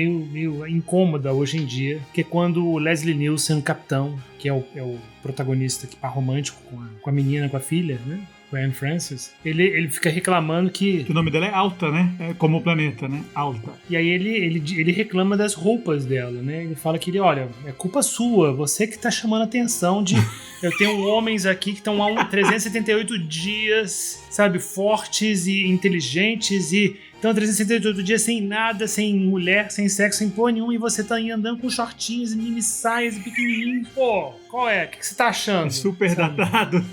Speaker 2: incômoda hoje em dia. Que é quando o Leslie Nielsen, o capitão, que é o protagonista que par romântico com a menina, com a filha, né? Com a Anne Francis, ele fica reclamando que
Speaker 1: o nome dela é Alta, né? É como o planeta, né? Alta.
Speaker 2: E aí ele reclama das roupas dela, né? Ele fala que olha, é culpa sua, você que tá chamando a atenção de... Eu tenho homens aqui que estão há 378 dias, sabe? Fortes e inteligentes e... Então, 378 dias sem nada, sem mulher, sem sexo, sem porra nenhuma, e você tá aí andando com shortinhos e mini saias e pequenininhos. Pô, qual é? O que você tá achando?
Speaker 1: É super datado.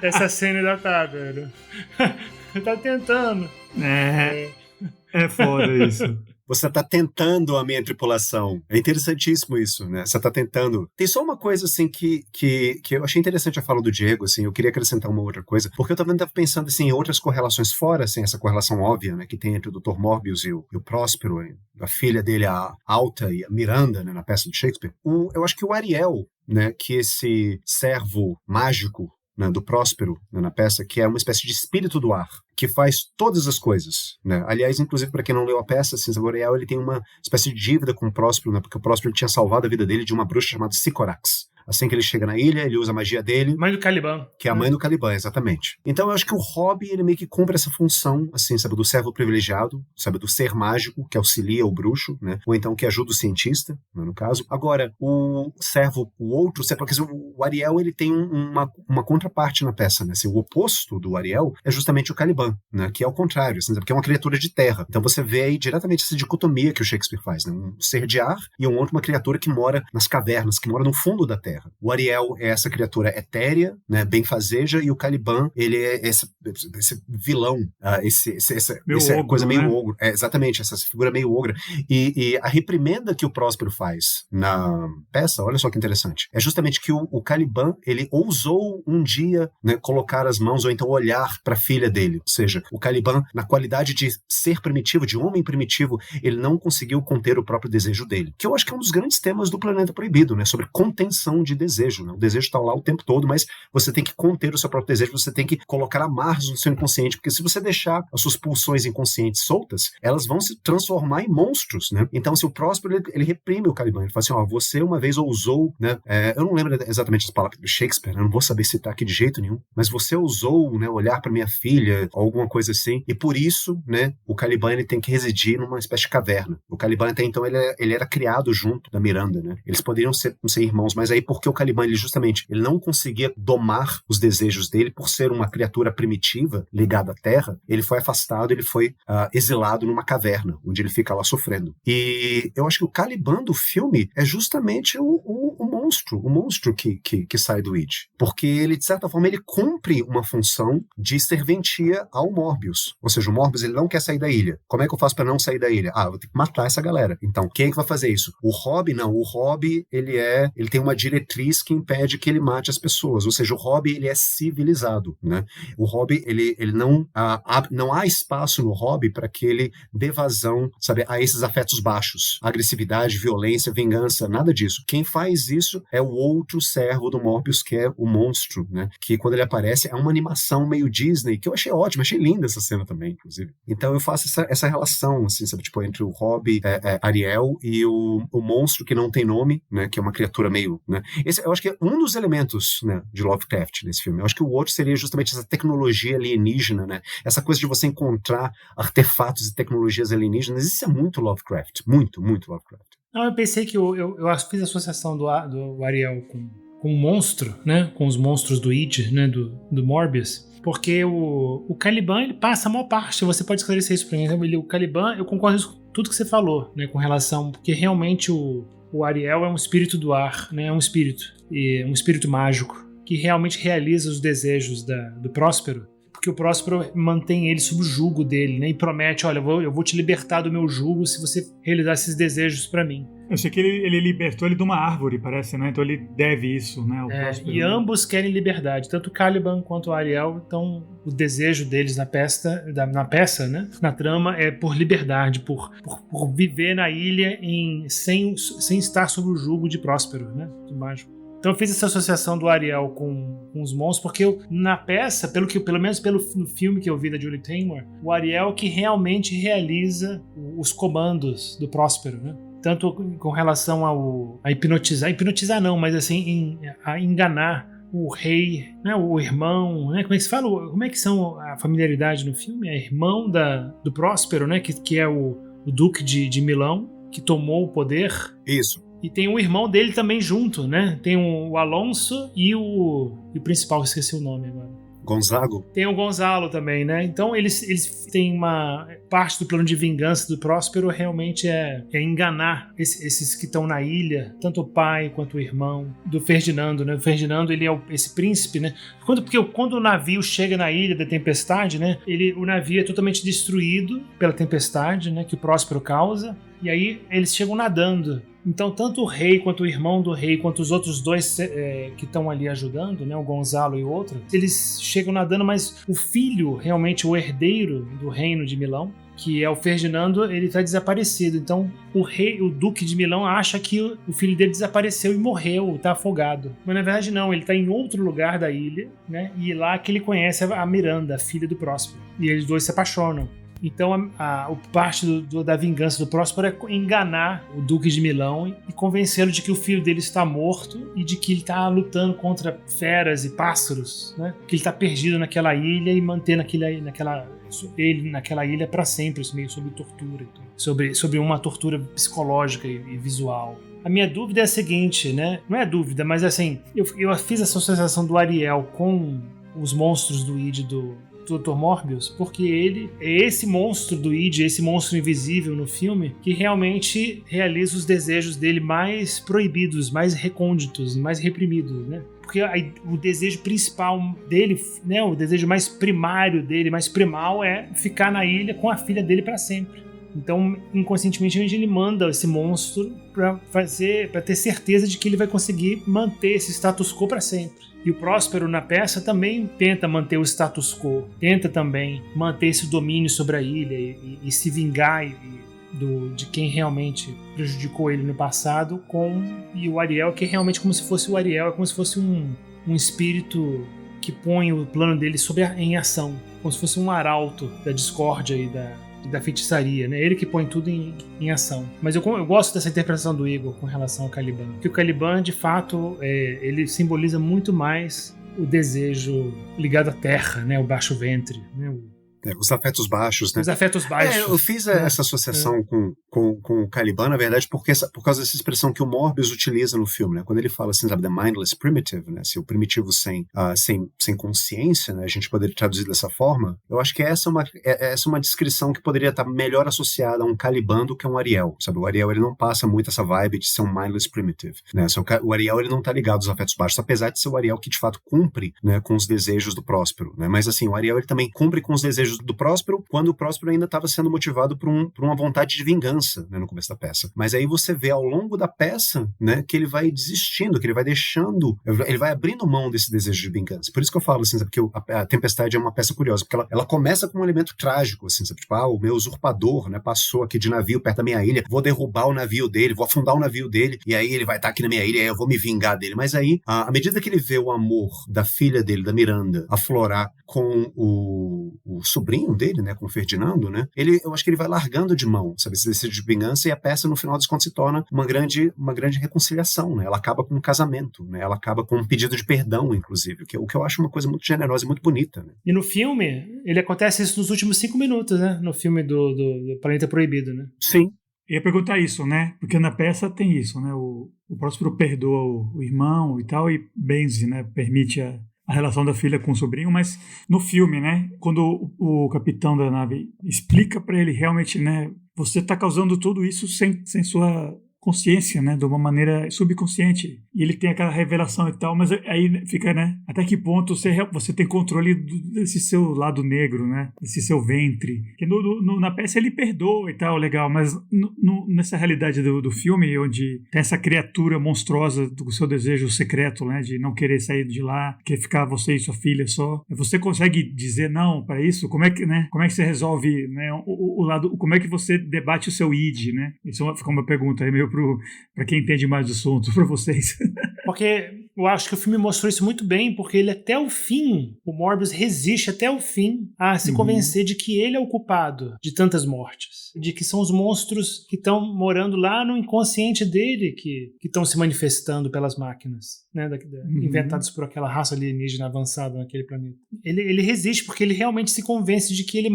Speaker 2: Essa cena é datada, velho. Tá tentando.
Speaker 1: É foda isso.
Speaker 3: Você tá tentando a minha tripulação. É interessantíssimo isso, né? Você tá tentando. Tem só uma coisa, assim, que eu achei interessante a fala do Diego, assim, eu queria acrescentar uma outra coisa, porque eu também tava pensando, assim, em outras correlações fora, assim, essa correlação óbvia, né, que tem entre o Dr. Morbius e o Próspero, a filha dele, a Alta, e a Miranda, né, na peça de Shakespeare. Eu acho que o Ariel, né, que esse servo mágico, né, do Próspero, né, na peça, que é uma espécie de espírito do ar, que faz todas as coisas, né? Aliás, inclusive, para quem não leu a peça, Cinza Boreal, ele tem uma espécie de dívida com o Próspero, né? Porque o Próspero tinha salvado a vida dele de uma bruxa chamada Sycorax. Assim que ele chega na ilha, ele usa a magia dele.
Speaker 2: Mãe do Caliban.
Speaker 3: Que é a mãe do Caliban, exatamente. Então eu acho que o Robbie, ele meio que cumpre essa função, assim, sabe, do servo privilegiado, sabe, do ser mágico, que auxilia o bruxo, né? Ou então que ajuda o cientista, né, no caso. Agora, o outro servo, porque o Ariel, ele tem uma contraparte na peça, né? Assim, o oposto do Ariel é justamente o Caliban, né? Que é o contrário, assim, porque é uma criatura de terra. Então você vê aí diretamente essa dicotomia que o Shakespeare faz, né? Um ser de ar e uma criatura que mora nas cavernas, que mora no fundo da terra. O Ariel é essa criatura etérea, né, benfazeja, e o Caliban, ele é esse vilão, essa
Speaker 1: ogro,
Speaker 3: coisa meio
Speaker 1: né?
Speaker 3: ogro. Exatamente, essa figura meio ogra. E a reprimenda que o Próspero faz na peça, olha só que interessante, é justamente que o Caliban, ele ousou um dia, né, colocar as mãos ou então olhar para a filha dele. Ou seja, o Caliban, na qualidade de ser primitivo, de homem primitivo, ele não conseguiu conter o próprio desejo dele. Que eu acho que é um dos grandes temas do Planeta Proibido, né, sobre contenção de desejo, né? O desejo está lá o tempo todo, mas você tem que conter o seu próprio desejo, você tem que colocar amarras no seu inconsciente, porque se você deixar as suas pulsões inconscientes soltas, elas vão se transformar em monstros, né? Então, se o Próspero, ele reprime o Caliban, ele fala assim, você uma vez ousou, né? Eu não lembro exatamente as palavras de Shakespeare, né? Eu não vou saber citar aqui de jeito nenhum, mas você ousou, né, olhar para minha filha, ou alguma coisa assim, e por isso, né, o Caliban, ele tem que residir numa espécie de caverna. O Caliban, até então, ele era criado junto da Miranda, né? Eles poderiam ser irmãos, mas aí porque o Caliban, ele não conseguia domar os desejos dele, por ser uma criatura primitiva, ligada à terra, ele foi afastado, ele foi exilado numa caverna, onde ele fica lá sofrendo. E eu acho que o Caliban do filme é justamente o monstro que sai do id. Porque ele, de certa forma, ele cumpre uma função de serventia ao Morbius. Ou seja, o Morbius, ele não quer sair da ilha. Como é que eu faço para não sair da ilha? Eu vou ter que matar essa galera. Então, quem é que vai fazer isso? O Hobby, não. O Hobby, ele tem uma diretriz que impede que ele mate as pessoas. Ou seja, o Hobby, ele é civilizado, né? O Hobby, ele não há espaço no Hobby para que ele dê vazão, sabe, a esses afetos baixos. Agressividade, violência, vingança, nada disso. Quem faz isso é o outro servo do Morbius, que é o monstro, né? Que quando ele aparece é uma animação meio Disney, que eu achei ótima, achei linda essa cena também, inclusive. Então eu faço essa relação, assim, sabe, tipo, entre o Hobby, Ariel e o monstro que não tem nome, né? Que é uma criatura meio, né? Esse, eu acho que é um dos elementos, né, de Lovecraft nesse filme. Eu acho que o outro seria justamente essa tecnologia alienígena, né? Essa coisa de você encontrar artefatos e tecnologias alienígenas. Isso é muito Lovecraft. Muito, muito Lovecraft.
Speaker 2: Não, eu pensei que eu fiz a associação do Ariel com o monstro, né? Com os monstros do id, né? Do Morbius. Porque o Caliban, ele passa a maior parte. Você pode esclarecer isso pra mim. O Caliban, eu concordo com tudo que você falou, né? Com relação... Porque realmente o Ariel é um espírito do ar, né? É um espírito mágico que realmente realiza os desejos do Próspero. Porque o Próspero mantém ele sob o jugo dele, né? E promete, olha, eu vou te libertar do meu jugo se você realizar esses desejos pra mim.
Speaker 1: Eu sei que ele libertou ele de uma árvore, parece, né? Então ele deve isso, né? O Próspero,
Speaker 2: e ambos querem liberdade, tanto o Caliban quanto o Ariel. Então o desejo deles na peça, né? Na trama é por liberdade, por viver na ilha sem estar sob o jugo de Próspero, né? Do mágico. Então eu fiz essa associação do Ariel com os monstros, porque na peça, pelo menos no filme que eu vi da Julie Taymor, o Ariel que realmente realiza os comandos do Próspero, né? Tanto com relação a hipnotizar não, mas assim, a enganar o rei, né, o irmão, né, como é que se fala? Como é que são a familiaridade no filme? É irmão do Próspero, né, que é o Duque de Milão, que tomou o poder.
Speaker 3: Isso.
Speaker 2: E tem um irmão dele também junto, né? Tem o Alonso e o principal, esqueci o nome agora.
Speaker 3: Gonzago?
Speaker 2: Tem o Gonzalo também, né? Então eles têm uma parte do plano de vingança do Próspero realmente é enganar esses que estão na ilha, tanto o pai quanto o irmão do Ferdinando, né? O Ferdinando, ele é esse príncipe, né? Porque quando o navio chega na ilha da tempestade, né? O navio é totalmente destruído pela tempestade, né? Que o Próspero causa. E aí eles chegam nadando. Então, tanto o rei, quanto o irmão do rei, quanto os outros dois que estão ali ajudando, né, o Gonzalo e o outro, eles chegam nadando, mas o filho, realmente o herdeiro do reino de Milão, que é o Ferdinando, ele está desaparecido. Então, o Duque de Milão acha que o filho dele desapareceu e morreu, está afogado. Mas, na verdade, não. Ele está em outro lugar da ilha, né, e lá que ele conhece a Miranda, a filha do Próspero. E eles dois se apaixonam. Então o parte da vingança do Próspero é enganar o Duque de Milão e convencê-lo de que o filho dele está morto e de que ele está lutando contra feras e pássaros, né? Que ele está perdido naquela ilha e manter ele naquela ilha para sempre, meio sob tortura, sobre uma tortura psicológica e visual. A minha dúvida é a seguinte, né? Não é dúvida, mas assim, eu fiz essa associação do Ariel com os monstros do id do Dr. Morbius, porque ele é esse monstro do id, esse monstro invisível no filme, que realmente realiza os desejos dele mais proibidos, mais recônditos, mais reprimidos, né? Porque o desejo principal dele, né, o desejo mais primário dele, mais primal, é ficar na ilha com a filha dele para sempre. Então, inconscientemente, ele manda esse monstro para ter certeza de que ele vai conseguir manter esse status quo para sempre. E o Próspero, na peça, também tenta manter o status quo, tenta também manter esse domínio sobre a ilha e se vingar de quem realmente prejudicou ele no passado e o Ariel, que é realmente como se fosse o Ariel, é como se fosse um espírito que põe o plano dele em ação, como se fosse um arauto da discórdia e da feitiçaria, né? Ele que põe tudo em ação. Mas eu gosto dessa interpretação do Igor com relação ao Caliban, porque o Caliban, de fato, ele simboliza muito mais o desejo ligado à terra, né? O baixo ventre, né?
Speaker 3: Os afetos baixos, né?
Speaker 2: Os afetos baixos.
Speaker 3: Eu fiz essa associação com o Caliban, na verdade, por causa dessa expressão que o Morbius utiliza no filme, né? Quando ele fala assim, sabe, the mindless primitive, né? O primitivo sem consciência, né? A gente poderia traduzir dessa forma. Eu acho que essa é uma descrição que poderia estar melhor associada a um Caliban do que a um Ariel, sabe? O Ariel, ele não passa muito essa vibe de ser um mindless primitive, né? O Ariel, ele não tá ligado aos afetos baixos, apesar de ser o Ariel que, de fato, cumpre, né, com os desejos do Próspero, né? Mas, assim, o Ariel, ele também cumpre com os desejos do Próspero, quando o Próspero ainda estava sendo motivado por uma vontade de vingança, né, no começo da peça. Mas aí você vê ao longo da peça, né, que ele vai desistindo, que ele vai deixando, ele vai abrindo mão desse desejo de vingança. Por isso que eu falo, assim, sabe, que a Tempestade é uma peça curiosa, porque ela começa com um elemento trágico, assim, sabe, tipo, o meu usurpador, né, passou aqui de navio perto da minha ilha, vou derrubar o navio dele, vou afundar o navio dele, e aí ele vai estar aqui na minha ilha, e aí eu vou me vingar dele. Mas aí, à medida que ele vê o amor da filha dele, da Miranda, aflorar com o sobrinho dele, né, com o Ferdinando, né, eu acho que ele vai largando de mão, sabe, esse desejo de vingança, e a peça, no final das contas, se torna uma grande reconciliação, né, ela acaba com um casamento, né, ela acaba com um pedido de perdão, inclusive, o que eu acho uma coisa muito generosa e muito bonita, né.
Speaker 2: E no filme, ele acontece isso nos últimos 5 minutos, né, no filme do Planeta Proibido, né.
Speaker 3: Sim.
Speaker 1: Eu ia perguntar isso, né? Porque na peça tem isso, né? O Próspero perdoa o irmão e tal, e benze, né? Permite a relação da filha com o sobrinho, mas no filme, né? Quando o capitão da nave explica para ele realmente, né? Você está causando tudo isso sem sua consciência, né? De uma maneira subconsciente. E ele tem aquela revelação e tal, mas aí fica, né? Até que ponto você tem controle desse seu lado negro, né? Desse seu ventre. Que na peça ele perdoa e tal, legal, mas nessa realidade do filme, onde tem essa criatura monstruosa do seu desejo secreto, né? De não querer sair de lá, querer ficar você e sua filha só. Você consegue dizer não para isso? Como é que você resolve, né? O lado, como é que você debate o seu id, né? Isso fica uma pergunta aí meio para quem entende mais do assunto, para vocês.
Speaker 2: Porque eu acho que o filme mostrou isso muito bem, porque ele até o fim, o Morbius resiste até o fim a se convencer de que ele é o culpado de tantas mortes, de que são os monstros que estão morando lá no inconsciente dele que estão se manifestando pelas máquinas, né, inventadas por aquela raça alienígena avançada naquele planeta. Ele resiste porque ele realmente se convence de que ele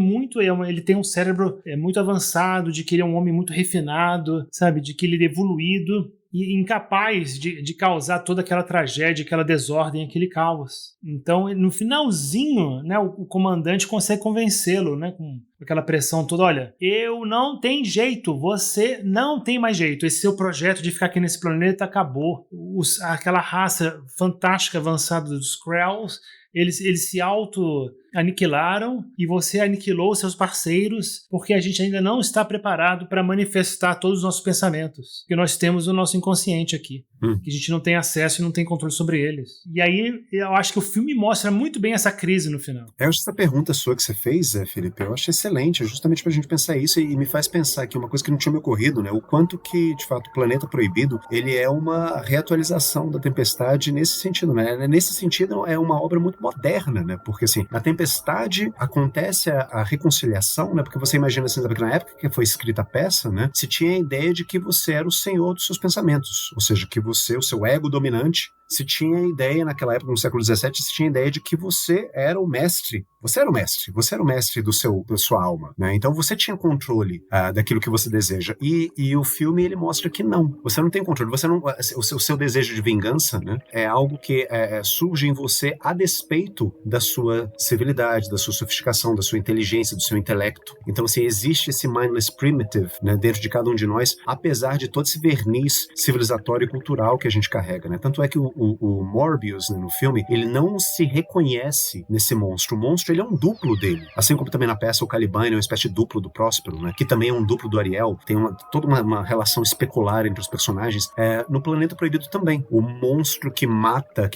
Speaker 2: ele tem um cérebro muito avançado, de que ele é um homem muito refinado, sabe, de que ele é evoluído e incapaz de causar toda aquela tragédia, aquela desordem, aquele caos. Então, no finalzinho, né, o comandante consegue convencê-lo, né, com aquela pressão toda, olha, não tem jeito, você não tem mais jeito, esse seu projeto de ficar aqui nesse planeta acabou. Aquela raça fantástica avançada dos Skrulls, eles se auto-aniquilaram e você aniquilou seus parceiros porque a gente ainda não está preparado para manifestar todos os nossos pensamentos. Porque nós temos o nosso inconsciente aqui, que a gente não tem acesso e não tem controle sobre eles. E aí eu acho que o filme mostra muito bem essa crise no final.
Speaker 3: Eu acho que essa pergunta sua que você fez, Felipe, eu acho excelente, justamente pra gente pensar isso, e me faz pensar aqui uma coisa que não tinha me ocorrido, né? O quanto que, de fato, o Planeta Proibido, ele é uma reatualização da Tempestade nesse sentido, né? Nesse sentido, é uma obra muito moderna, né? Porque, assim, na Tempestade acontece a reconciliação, né? Porque você imagina, assim, que na época que foi escrita a peça, né? Se tinha a ideia de que você era o senhor dos seus pensamentos, ou seja, que você, o seu ego dominante, se tinha a ideia, naquela época, no século XVII, se tinha a ideia de que você era o mestre. Você era o mestre da sua alma, né? Então você tinha controle daquilo que você deseja. E o filme, ele mostra que não. Você não tem controle. O seu desejo de vingança, né, é algo que surge em você a despeito da sua civilidade, da sua sofisticação, da sua inteligência, do seu intelecto. Então, assim, existe esse mindless primitive, né, dentro de cada um de nós, apesar de todo esse verniz civilizatório e cultural que a gente carrega, né? Tanto é que o o Morbius, né, no filme, ele não se reconhece nesse monstro. O monstro, ele é um duplo dele. Assim como também na peça o Caliban é uma espécie de duplo do Próspero, né, que também é um duplo do Ariel. Tem toda uma relação especular entre os personagens. No Planeta Proibido também. O monstro que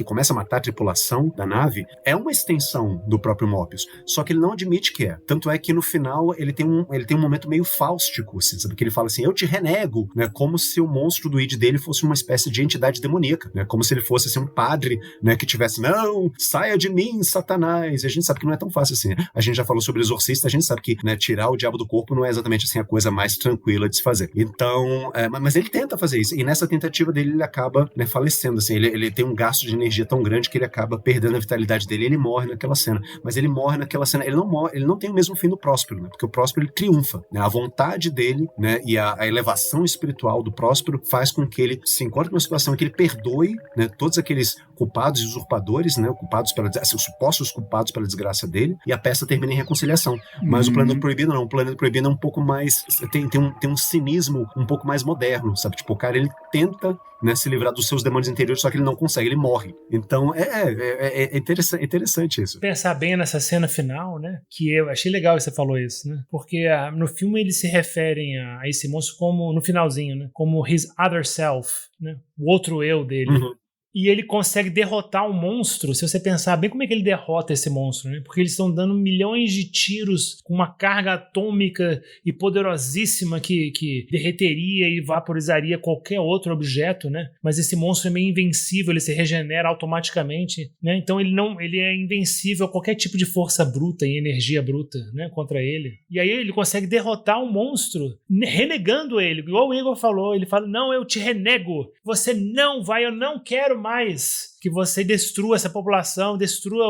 Speaker 3: começa a matar a tripulação da nave, é uma extensão do próprio Morbius. Só que ele não admite que é. Tanto é que no final ele tem um momento meio fáustico, assim, sabe? Que ele fala assim, eu te renego, né? Como se o monstro do id dele fosse uma espécie de entidade demoníaca, né? Como se ele fosse assim, um padre, né? Que tivesse, não, saia de mim, Satanás. E a gente sabe que não é tão fácil assim. A gente já falou sobre Exorcista, a gente sabe que, né, tirar o diabo do corpo não é exatamente assim a coisa mais tranquila de se fazer. Então, mas ele tenta fazer isso. E nessa tentativa dele, ele acaba, né, falecendo, assim. Ele tem um gasto de energia tão grande que ele acaba perdendo a vitalidade dele. Ele morre naquela cena. Mas ele morre naquela cena. Ele não morre, ele não tem o mesmo fim do Próspero, né? Porque o Próspero, ele triunfa, né? A vontade dele, né, e a elevação espiritual do Próspero faz com que ele se encontre numa situação em que ele perdoe, né, todos aqueles culpados e usurpadores, né, os supostos culpados pela desgraça dele, e a peça termina em reconciliação. Mas o Planeta Proibido não. O Planeta Proibido é um pouco mais... Tem um cinismo um pouco mais moderno, sabe? Tipo, o cara, ele tenta, né, se livrar dos seus demônios interiores, só que ele não consegue, ele morre. Então, é interessante isso.
Speaker 2: Pensar bem nessa cena final, né? Que eu achei legal que você falou isso, né? Porque no filme eles se referem a esse monstro como, no finalzinho, né? Como his other self, né? O outro eu dele.
Speaker 3: Uhum.
Speaker 2: E ele consegue derrotar um monstro, se você pensar bem como é que ele derrota esse monstro, né? Porque eles estão dando milhões de tiros com uma carga atômica e poderosíssima que derreteria e vaporizaria qualquer outro objeto, né? Mas esse monstro é meio invencível, ele se regenera automaticamente, né? Então ele é invencível a qualquer tipo de força bruta e energia bruta, né? Contra ele. E aí ele consegue derrotar um monstro renegando ele, igual o Igor falou, ele fala, não, eu te renego, você não vai, eu não quero mais que você destrua essa população, destrua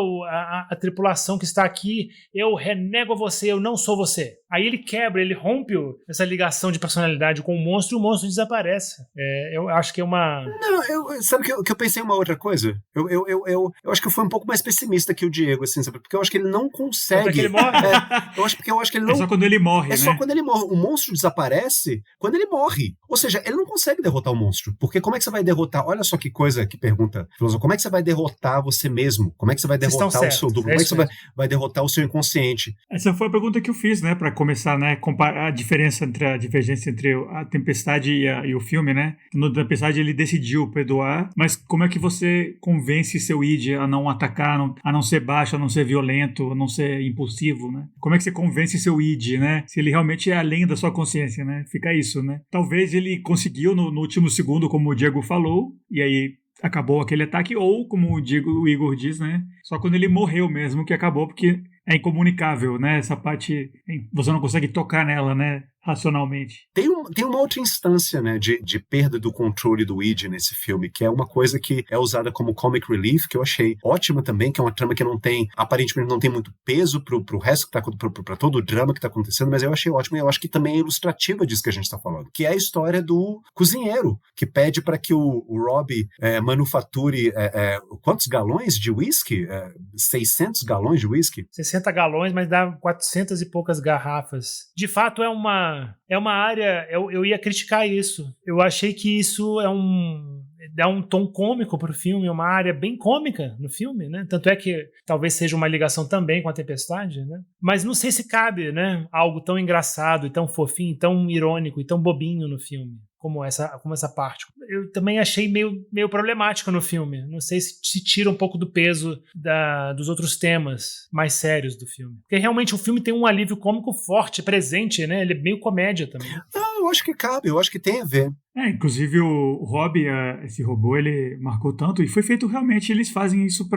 Speaker 2: a tripulação que está aqui, eu renego a você, eu não sou você. Aí ele quebra, ele rompe essa ligação de personalidade com o monstro e o monstro desaparece. Eu acho que é uma...
Speaker 3: Não, sabe que eu pensei em uma outra coisa? Eu acho que eu fui um pouco mais pessimista que o Diego, assim, sabe? Porque eu acho que ele não consegue...
Speaker 2: Que ele morre?
Speaker 3: eu acho que ele não...
Speaker 1: É só quando ele morre, né?
Speaker 3: Só quando ele morre. O monstro desaparece quando ele morre. Ou seja, ele não consegue derrotar o monstro. Porque como é que você vai derrotar... Olha só que coisa que pergunta, filósofo. Como é que você vai derrotar você mesmo? Como é que você vai derrotar o seu duplo? Como é que você vai derrotar o seu inconsciente?
Speaker 1: Essa foi a pergunta que eu fiz, né? Pra começar, né? Comparar a divergência entre a Tempestade e o filme, né? No Tempestade ele decidiu perdoar, mas como é que você convence seu id a não atacar, a não ser baixo, a não ser violento, a não ser impulsivo, né? Como é que você convence seu id, né? Se ele realmente é além da sua consciência, né? Fica isso, né? Talvez ele conseguiu no último segundo, como o Diego falou, e aí acabou aquele ataque, ou como o Igor diz, né? Só quando ele morreu mesmo que acabou, porque é incomunicável, né? Essa parte, você não consegue tocar nela, né? Racionalmente.
Speaker 3: Tem uma outra instância, né, de perda do controle do id nesse filme, que é uma coisa que é usada como comic relief, que eu achei ótima também, que é uma trama que aparentemente não tem muito peso pro resto, pra todo o drama que tá acontecendo, mas eu achei ótimo, e eu acho que também é ilustrativa disso que a gente tá falando, que é a história do cozinheiro, que pede para que o Robbie manufature quantos galões de whisky? 600 galões de whisky?
Speaker 2: 60 galões, mas dá 400 e poucas garrafas. De fato, é uma área... Eu ia criticar isso. Eu achei que isso dá um tom cômico pro filme, uma área bem cômica no filme, né? Tanto é que talvez seja uma ligação também com a Tempestade, né? Mas não sei se cabe, né? Algo tão engraçado e tão fofinho, tão irônico e tão bobinho no filme. Como essa parte. Eu também achei meio problemático no filme. Não sei se tira um pouco do peso dos outros temas mais sérios do filme. Porque realmente o filme tem um alívio cômico forte, presente, né? Ele é meio comédia também.
Speaker 3: Não, eu acho que cabe, eu acho que tem a ver.
Speaker 1: Inclusive o Robbie, esse robô, ele marcou tanto, e foi feito realmente, eles fazem isso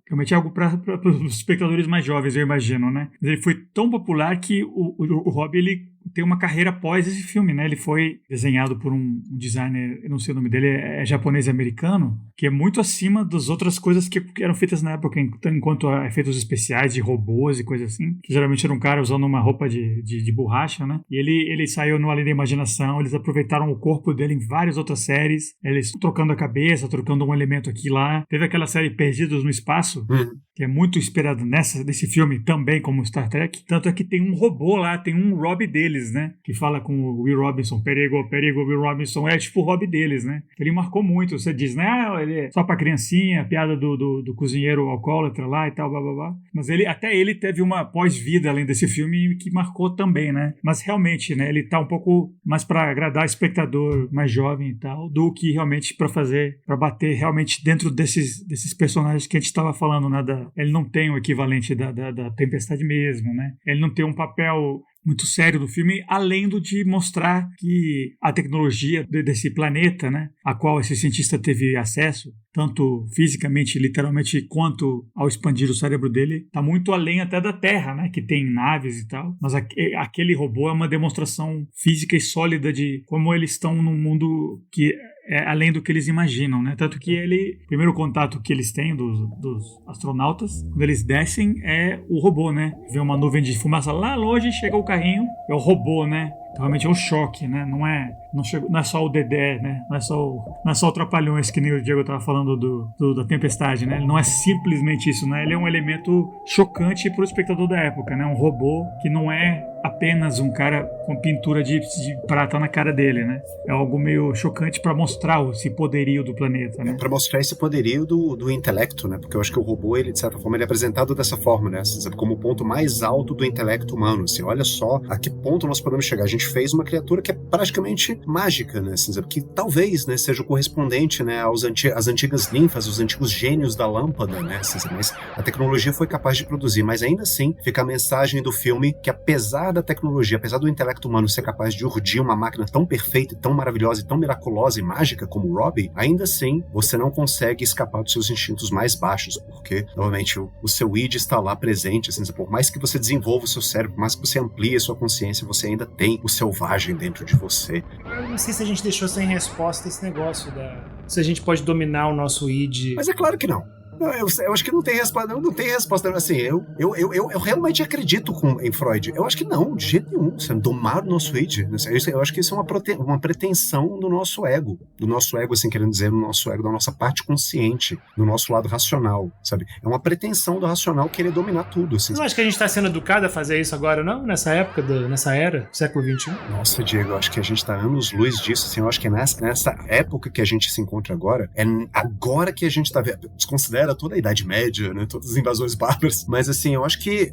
Speaker 1: realmente algo para os espectadores mais jovens, eu imagino, né? Ele foi tão popular que o Robbie, ele tem uma carreira após esse filme, né? Ele foi desenhado por um designer, eu não sei o nome dele, é japonês e americano, que é muito acima das outras coisas que eram feitas na época, enquanto a efeitos especiais de robôs e coisas assim, que geralmente era um cara usando uma roupa de borracha, né? E ele saiu no Além da Imaginação, eles aproveitaram o corpo dele em várias outras séries, eles trocando a cabeça, trocando um elemento aqui e lá. Teve aquela série Perdidos no Espaço, que é muito esperado nesse filme também, como Star Trek. Tanto é que tem um robô lá, tem um Rob deles, né? Que fala com o Will Robinson, perigo, perigo, Will Robinson, é tipo o Rob deles, né? Ele marcou muito, você diz, né? Ele é só pra criancinha, a piada do cozinheiro alcoólatra lá e tal, blá blá blá. Mas até ele teve uma pós-vida além desse filme que marcou também, né? Mas realmente, né? Ele tá um pouco mais pra agradar o espectador mais jovem e tal, do que realmente pra bater realmente dentro desses personagens que a gente tava falando, né? Ele não tem o equivalente da Tempestade mesmo, né? Ele não tem um papel muito sério do filme, além de mostrar que a tecnologia desse planeta, né, a qual esse cientista teve acesso, tanto fisicamente, literalmente, quanto ao expandir o cérebro dele, está muito além até da Terra, né, que tem naves e tal, mas aquele robô é uma demonstração física e sólida de como eles estão num mundo que é além do que eles imaginam, né? Tanto que o primeiro contato que eles têm dos astronautas, quando eles descem, é o robô, né? Vê uma nuvem de fumaça lá longe, chega o carrinho, é o robô, né? Então, realmente é um choque, né? Não é só o Dedé, né? Não é só o Trapalhões, que nem o Diego estava falando da Tempestade, né? Ele não é simplesmente isso, né? Ele é um elemento chocante para o espectador da época, né? Um robô que não é apenas um cara com pintura de prata na cara dele, né? É algo meio chocante para mostrar esse poderio do planeta, né?
Speaker 3: Para mostrar esse poderio do intelecto, né? Porque eu acho que o robô, ele, de certa forma, ele é apresentado dessa forma, né? Como o ponto mais alto do intelecto humano, assim. Olha só a que ponto nós podemos chegar. A gente fez uma criatura que é praticamente mágica, né? Assim, que talvez, né, seja o correspondente, né, às antigas ninfas, os antigos gênios da lâmpada, né? Assim, mas a tecnologia foi capaz de produzir, mas ainda assim fica a mensagem do filme que, apesar da tecnologia, apesar do intelecto humano ser capaz de urdir uma máquina tão perfeita, tão maravilhosa, tão miraculosa e mágica como o Robbie, ainda assim você não consegue escapar dos seus instintos mais baixos, porque, novamente, o seu id está lá presente, assim, por mais que você desenvolva o seu cérebro, por mais que você amplie a sua consciência, você ainda tem o selvagem dentro de você.
Speaker 2: Eu não sei se a gente deixou sem resposta esse negócio se a gente pode dominar o nosso id.
Speaker 3: Mas é claro que não. Eu acho que não tem resposta. Não tem resposta. Assim, eu realmente acredito em Freud. Eu acho que não, de jeito nenhum. Você domar o nosso id. Eu acho que isso é uma pretensão do nosso ego. Do nosso ego, assim, querendo dizer, do nosso ego, da nossa parte consciente, do nosso lado racional, sabe? É uma pretensão do racional querer dominar tudo, assim.
Speaker 2: Você não acha que a gente está sendo educado a fazer isso agora, não? Nessa época, nessa era, século XXI?
Speaker 3: Nossa, Diego, eu acho que a gente está anos-luz disso, assim. Eu acho que nessa época que a gente se encontra agora, é agora que a gente está vendo. Desconsidera toda a Idade Média, né, todas as invasões bárbaras, mas assim, eu acho que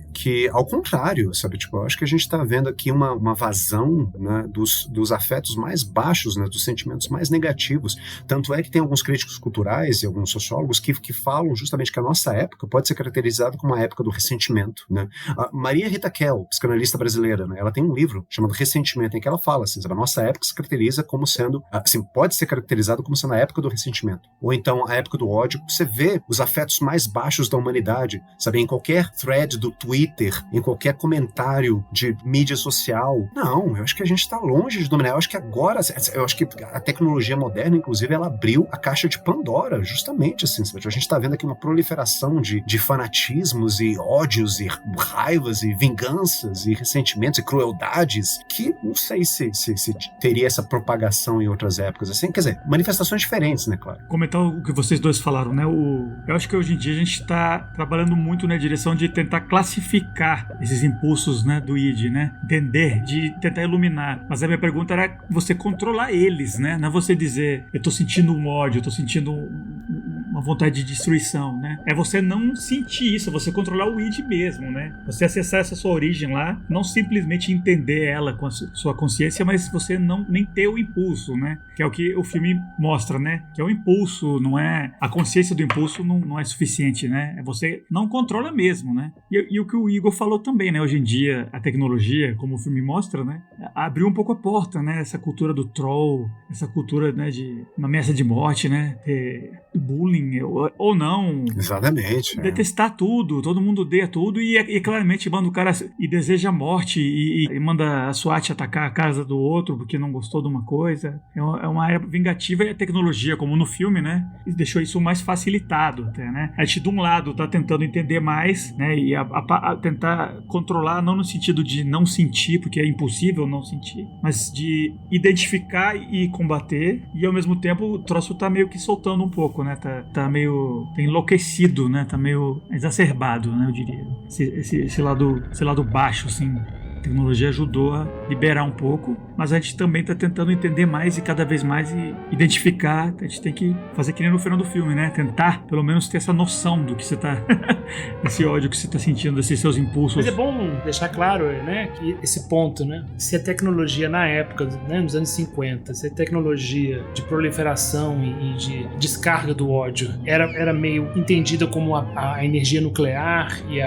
Speaker 3: ao contrário, sabe, tipo, eu acho que a gente tá vendo aqui uma vazão, né, dos afetos mais baixos, né, dos sentimentos mais negativos, tanto é que tem alguns críticos culturais e alguns sociólogos que falam justamente que a nossa época pode ser caracterizada como uma época do ressentimento, né. A Maria Rita Kell, psicanalista brasileira, né, ela tem um livro chamado Ressentimento, em que ela fala, assim, sabe, a nossa época se caracteriza como sendo, assim, pode ser caracterizada como sendo a época do ressentimento, ou então a época do ódio. Você vê os afetos mais baixos da humanidade, sabe? Em qualquer thread do Twitter, em qualquer comentário de mídia social. Não, eu acho que a gente está longe de dominar. Eu acho que agora, eu acho que a tecnologia moderna, inclusive, ela abriu a caixa de Pandora, justamente, assim, sabe? A gente está vendo aqui uma proliferação de fanatismos e ódios e raivas e vinganças e ressentimentos e crueldades que não sei se teria essa propagação em outras épocas, assim, quer dizer, manifestações diferentes, né, claro.
Speaker 1: Comentar o que vocês dois falaram, né? Eu acho que hoje em dia a gente está trabalhando muito na direção de tentar classificar esses impulsos, né, do id, né? Entender, de tentar iluminar. Mas a minha pergunta era você controlar eles, né? Não é você dizer, eu tô sentindo um ódio, eu tô sentindo uma vontade de destruição, né? É você não sentir isso, é você controlar o id mesmo, né? Você acessar essa sua origem lá, não simplesmente entender ela com a sua consciência, mas você não nem ter o impulso, né? Que é o que o filme mostra, né? Que é o impulso, não é... A consciência do impulso não é suficiente, né? Você não controla mesmo, né? E o que o Igor falou também, né? Hoje em dia, a tecnologia, como o filme mostra, né? Abriu um pouco a porta, né? Essa cultura do troll, essa cultura, né, de uma ameaça de morte, né? Bullying, ou não.
Speaker 3: Exatamente.
Speaker 1: Detestar tudo, todo mundo odeia tudo e claramente manda o cara e deseja a morte e manda a SWAT atacar a casa do outro porque não gostou de uma coisa. É uma era vingativa e a tecnologia, como no filme, né? Deixou isso mais facilitado até, né? A gente, de um lado, tá tentando entender mais, né? E a tentar controlar, não no sentido de não sentir, porque é impossível não sentir, mas de identificar e combater, e ao mesmo tempo o troço tá meio que soltando um pouco, né? tá meio enlouquecido, né? Tá meio exacerbado, né? Eu diria. Esse lado baixo, assim. A tecnologia ajudou a liberar um pouco, mas a gente também está tentando entender mais e cada vez mais identificar. A gente tem que fazer que nem no final do filme, né? Tentar, pelo menos, ter essa noção do que você está... desse ódio que você está sentindo, desses seus impulsos.
Speaker 2: Mas é bom deixar claro, né, que esse ponto, né? Se a tecnologia na época, né, nos anos 50, se a tecnologia de proliferação e de descarga do ódio era meio entendida como a energia nuclear e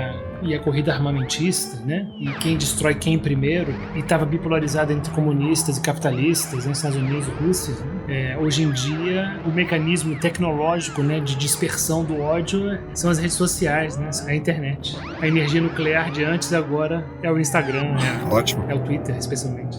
Speaker 2: a corrida armamentista, né? E quem destrói quem primeiro, e estava bipolarizada entre comunistas e capitalistas, né, Estados Unidos e Rússia. Né? Hoje em dia, o mecanismo tecnológico, né, de dispersão do ódio são as redes sociais, né, a internet. A energia nuclear de antes agora é o Instagram,
Speaker 3: Ótimo.
Speaker 2: É o Twitter, especialmente.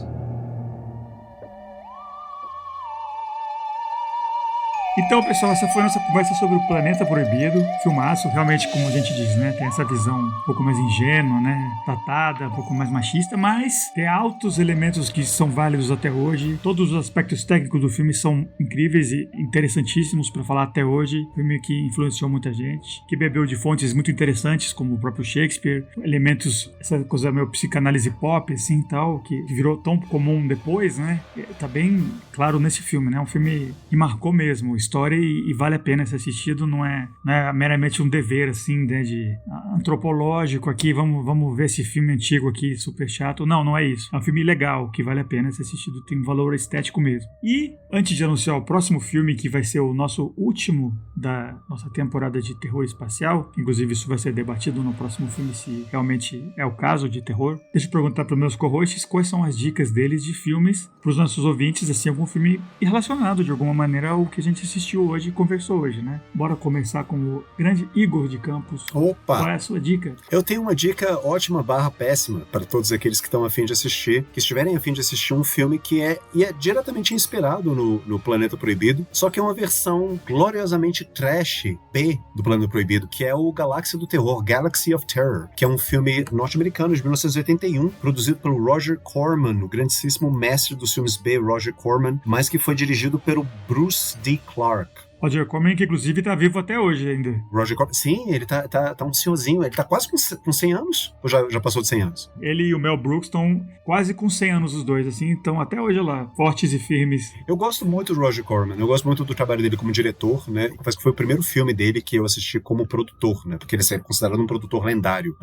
Speaker 1: Então, pessoal, essa foi a nossa conversa sobre o Planeta Proibido. Filmaço, realmente, como a gente diz, né? Tem essa visão um pouco mais ingênua, né? Datada, um pouco mais machista, mas tem altos elementos que são válidos até hoje. Todos os aspectos técnicos do filme são incríveis e interessantíssimos para falar até hoje. Filme que influenciou muita gente, que bebeu de fontes muito interessantes, como o próprio Shakespeare, elementos, essa coisa meio psicanálise pop, assim, tal, que virou tão comum depois, né? Tá bem claro nesse filme, né? Um filme que marcou mesmo história e vale a pena ser assistido, não é meramente um dever assim, né, de antropológico aqui, vamos ver esse filme antigo aqui, super chato. Não é isso. É um filme legal, que vale a pena ser assistido, tem um valor estético mesmo. E antes de anunciar o próximo filme, que vai ser o nosso último da nossa temporada de terror espacial, inclusive isso vai ser debatido no próximo filme, se realmente é o caso de terror, deixa eu perguntar para os meus co-hosts quais são as dicas deles de filmes para os nossos ouvintes, assim, algum filme relacionado de alguma maneira ao que a gente assistiu hoje e conversou hoje, né? Bora começar com o grande Igor de Campos.
Speaker 3: Opa!
Speaker 1: Qual é a sua dica?
Speaker 3: Eu tenho uma dica ótima / péssima para todos aqueles que estão a fim de assistir, que estiverem a fim de assistir um filme que é diretamente inspirado no Planeta Proibido, só que é uma versão gloriosamente trash B do Planeta Proibido, que é o Galáxia do Terror, Galaxy of Terror, que é um filme norte-americano de 1981, produzido pelo Roger Corman, o grandíssimo mestre dos filmes B, Roger Corman, mas que foi dirigido pelo Bruce D. Clark.
Speaker 1: Roger Corman, que inclusive tá vivo até hoje ainda.
Speaker 3: Roger Corman, sim, ele tá um senhorzinho, ele tá quase com 100 anos, ou já passou de 100 anos?
Speaker 1: Ele e o Mel Brooks estão quase com 100 anos os dois, assim, estão até hoje lá, fortes e firmes.
Speaker 3: Eu gosto muito do Roger Corman, eu gosto muito do trabalho dele como diretor, né, parece que foi o primeiro filme dele que eu assisti como produtor, né, porque ele é considerado um produtor lendário.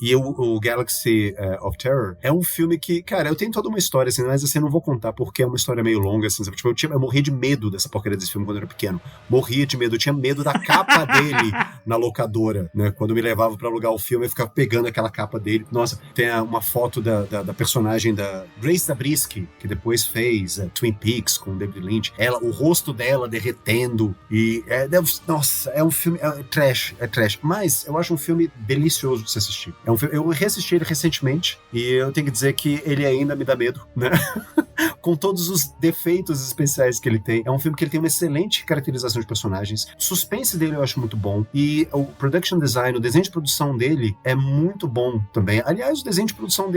Speaker 3: E o Galaxy of Terror é um filme que, cara, eu tenho toda uma história, assim, mas assim, eu não vou contar porque é uma história meio longa, assim, tipo, eu morri de medo dessa porcaria desse filme quando eu era pequeno. Morria de medo, eu tinha medo da capa dele na locadora, né? Quando me levava pra alugar o filme, eu ficava pegando aquela capa dele. Nossa, tem uma foto da personagem da Grace Zabriskie, que depois fez Twin Peaks com David Lynch. O rosto dela derretendo e nossa, é um filme é trash, mas eu acho um filme delicioso de se assistir. Eu reassisti ele recentemente e eu tenho que dizer que ele ainda me dá medo, né? Com todos os defeitos especiais que ele tem. É um filme que ele tem uma excelente caracterização de personagens. O suspense dele eu acho muito bom. E o production design, o desenho de produção dele é muito bom também. Aliás, o desenho de produção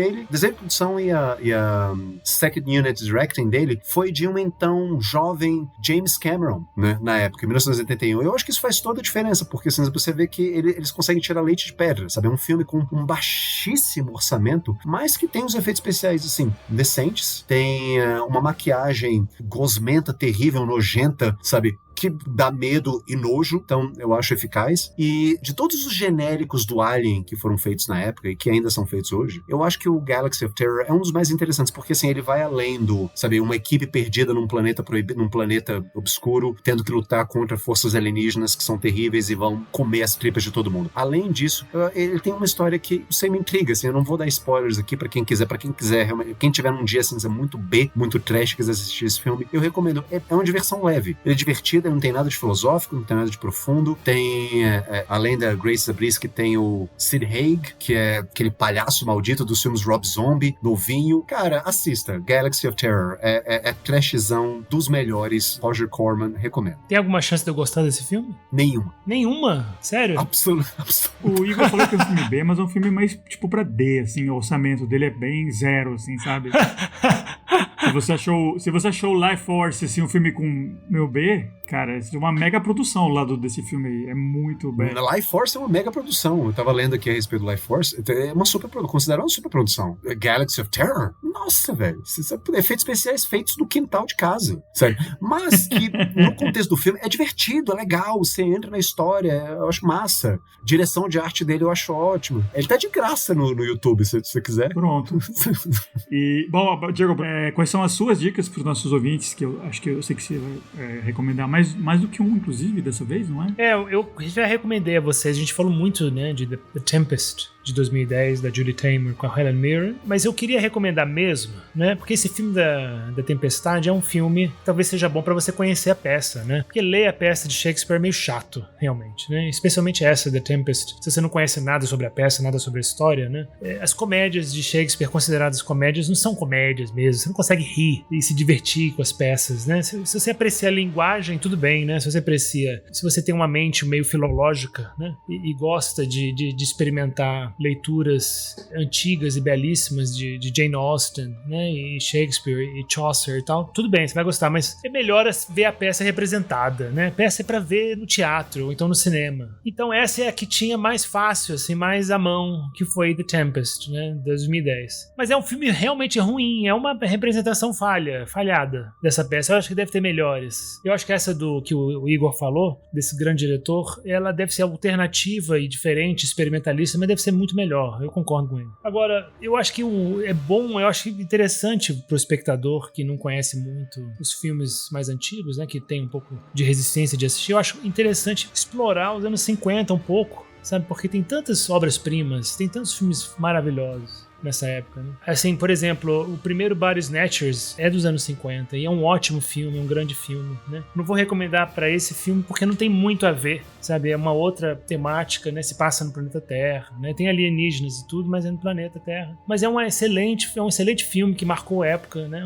Speaker 3: e a second unit directing dele foi de um então jovem James Cameron, né, na época, em 1981. Eu acho que isso faz toda a diferença, porque assim, você vê que eles conseguem tirar leite de pedra, sabe? É um filme com um baixíssimo orçamento, mas que tem os efeitos especiais, assim, decentes. Tem uma maquiagem gosmenta, terrível, nojenta, sabe? Que dá medo e nojo, então eu acho eficaz. E de todos os genéricos do Alien que foram feitos na época e que ainda são feitos hoje, eu acho que o Galaxy of Terror é um dos mais interessantes, porque assim, ele vai além do, sabe, uma equipe perdida num planeta proibido, num planeta obscuro, tendo que lutar contra forças alienígenas que são terríveis e vão comer as tripas de todo mundo. Além disso, ele tem uma história que você me intriga, assim, eu não vou dar spoilers aqui pra quem quiser, quem tiver num dia assim, muito B, muito trash, quiser assistir esse filme, eu recomendo. É uma diversão leve, ele é divertido, não tem nada de filosófico, não tem nada de profundo. Tem, além da Grace Zabriskie, tem o Sid Haig, que é aquele palhaço maldito dos filmes Rob Zombie, novinho. Cara, assista. Galaxy of Terror. É trashzão dos melhores. Roger Corman, recomendo.
Speaker 2: Tem alguma chance de eu gostar desse filme?
Speaker 3: Nenhuma.
Speaker 2: Nenhuma? Sério?
Speaker 3: Absoluto.
Speaker 1: O Igor falou que é um filme B, mas é um filme mais, tipo, pra D, assim. O orçamento dele é bem zero, assim, sabe? Se você achou Life Force assim, um filme com meu B, cara, é uma mega produção ao lado desse filme aí. É muito bem.
Speaker 3: Life Force é uma mega produção. Eu tava lendo aqui a respeito do Life Force. É uma considerada uma super produção. Galaxy of Terror? Nossa, velho. Efeitos especiais feitos no quintal de casa. Sério. Mas que no contexto do filme é divertido, é legal. Você entra na história, eu acho massa. Direção de arte dele eu acho ótimo. Ele tá de graça no YouTube, se você quiser.
Speaker 1: Pronto. E, bom, Diego, quais são as suas dicas para os nossos ouvintes? Que eu acho que eu sei que você vai recomendar mais do que um, inclusive, dessa vez, não é?
Speaker 2: Eu já recomendei a vocês. A gente falou muito, né, de The Tempest, de 2010, da Julie Taymor com a Helen Mirren, mas eu queria recomendar mesmo, né, porque esse filme da Tempestade é um filme que talvez seja bom pra você conhecer a peça, né, porque ler a peça de Shakespeare é meio chato, realmente, né, especialmente essa, The Tempest, se você não conhece nada sobre a peça, nada sobre a história, né, as comédias de Shakespeare consideradas comédias não são comédias mesmo, você não consegue rir e se divertir com as peças, né, se você aprecia a linguagem, tudo bem, né, se você tem uma mente meio filológica, né, e gosta de experimentar leituras antigas e belíssimas de Jane Austen, né, e Shakespeare e Chaucer e tal, tudo bem, você vai gostar, mas é melhor ver a peça representada, né, peça é pra ver no teatro ou então no cinema. Então essa é a que tinha mais fácil, assim, mais à mão, que foi The Tempest, né, de 2010. Mas é um filme realmente ruim, é uma representação falhada dessa peça. Eu acho que deve ter melhores. Eu acho que essa do que o Igor falou, desse grande diretor, ela deve ser alternativa e diferente, experimentalista, mas deve ser muito melhor, eu concordo com ele. Agora, eu acho que é bom, eu acho interessante pro espectador que não conhece muito os filmes mais antigos, né, que tem um pouco de resistência de assistir, eu acho interessante explorar os anos 50 um pouco, sabe, porque tem tantas obras-primas, tem tantos filmes maravilhosos nessa época, né? Assim, por exemplo, o primeiro Body Snatchers é dos anos 50 e é um ótimo filme, um grande filme, né? Não vou recomendar pra esse filme porque não tem muito a ver, sabe? É uma outra temática, né? Se passa no planeta Terra, né? Tem alienígenas e tudo, mas é no planeta Terra. Mas é um excelente filme que marcou a época, né?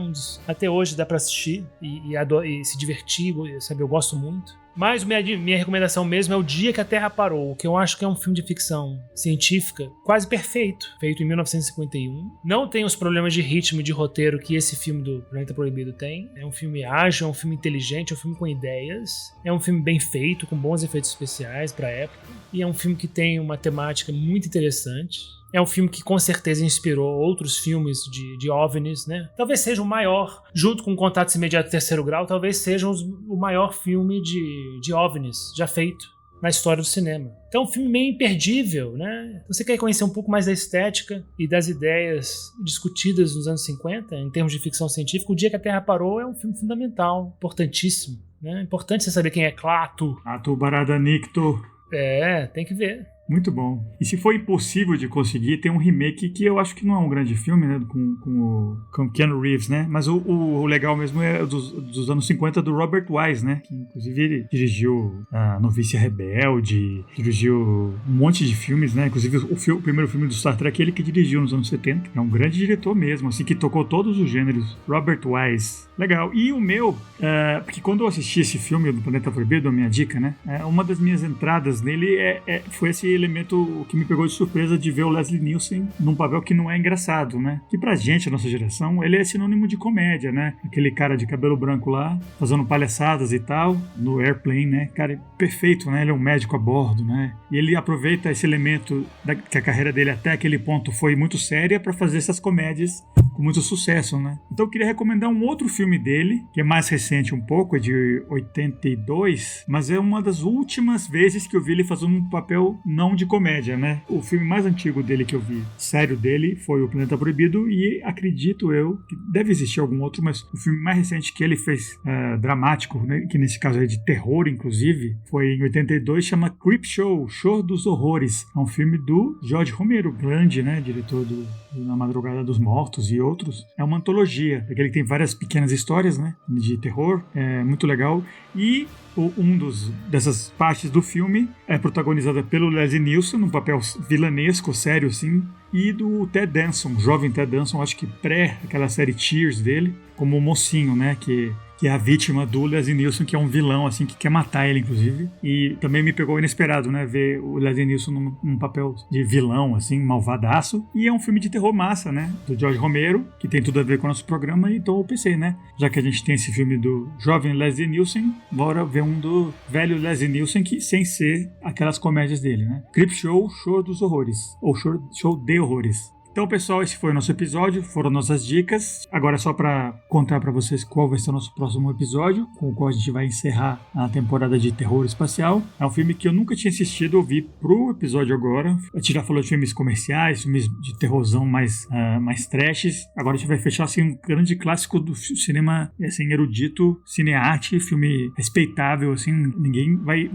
Speaker 2: Até hoje dá pra assistir e se divertir, sabe? Eu gosto muito. Mas minha recomendação mesmo é O Dia que a Terra Parou, que eu acho que é um filme de ficção científica quase perfeito, feito em 1951. Não tem os problemas de ritmo e de roteiro que esse filme do Planeta Proibido tem. É um filme ágil, é um filme inteligente, é um filme com ideias. É um filme bem feito, com bons efeitos especiais pra época. E é um filme que tem uma temática muito interessante. É um filme que com certeza inspirou outros filmes de OVNIs, né? Talvez seja o maior, junto com Contatos Imediatos Terceiro Grau, talvez seja o maior filme de OVNIs já feito na história do cinema. Então é um filme meio imperdível, né? Você quer conhecer um pouco mais da estética e das ideias discutidas nos anos 50, em termos de ficção científica, O Dia que a Terra Parou é um filme fundamental, importantíssimo, né? Importante você saber quem é Klaatu.
Speaker 1: Klaatu Barada Nikto.
Speaker 2: Tem que ver.
Speaker 1: Muito bom. E se for impossível de conseguir, tem um remake que eu acho que não é um grande filme, né? Com o Keanu Reeves, né? Mas o legal mesmo é dos anos 50 do Robert Wise, né? Que inclusive ele dirigiu A Novicia Rebelde, dirigiu um monte de filmes, né? Inclusive o primeiro filme do Star Trek ele que dirigiu nos anos 70. É um grande diretor mesmo, assim, que tocou todos os gêneros. Robert Wise. Legal. E o meu, porque quando eu assisti esse filme do Planeta Proibido, a minha dica, né? Uma das minhas entradas nele foi esse elemento que me pegou de surpresa de ver o Leslie Nielsen num papel que não é engraçado, né? Que pra gente, a nossa geração, ele é sinônimo de comédia, né? Aquele cara de cabelo branco lá, fazendo palhaçadas e tal, no Airplane, né? Cara, perfeito, né? Ele é um médico a bordo, né? E ele aproveita esse elemento que a carreira dele até aquele ponto foi muito séria pra fazer essas comédias com muito sucesso, né? Então eu queria recomendar um outro filme dele, que é mais recente um pouco, é de 82, mas é uma das últimas vezes que eu vi ele fazendo um papel não de comédia, né? O filme mais antigo dele que eu vi, sério dele, foi O Planeta Proibido e acredito eu que deve existir algum outro, mas o filme mais recente que ele fez dramático, né? Que nesse caso é de terror, inclusive, foi em 82, chama Creepshow, Show dos Horrores. É um filme do Jorge Romero, grande, né? Diretor do Na Madrugada dos Mortos e outros. É uma antologia, porque ele tem várias pequenas histórias, né? De terror, é muito legal. E dessas partes do filme é protagonizada pelo Leslie Nielsen, num papel vilanesco, sério assim, e do Ted Danson, jovem Ted Danson, acho que aquela série Cheers dele, como mocinho, né, que que é a vítima do Leslie Nielsen, que é um vilão, assim, que quer matar ele, inclusive. E também me pegou inesperado, né? Ver o Leslie Nielsen num papel de vilão, assim, malvadaço. E é um filme de terror massa, né? Do George Romero, que tem tudo a ver com o nosso programa. E então eu pensei, né? Já que a gente tem esse filme do jovem Leslie Nielsen, bora ver um do velho Leslie Nielsen, que sem ser aquelas comédias dele, né? Creepshow, Show dos Horrores. Ou Show de Horrores. Então, pessoal, esse foi o nosso episódio, foram nossas dicas. Agora é só para contar para vocês qual vai ser o nosso próximo episódio, com o qual a gente vai encerrar a temporada de terror espacial. É um filme que eu nunca tinha assistido, eu vi pro episódio agora. A gente já falou de filmes comerciais, filmes de terrorzão mais trashes. Agora a gente vai fechar assim, um grande clássico do cinema assim, erudito, cinearte, filme respeitável, assim, ninguém vai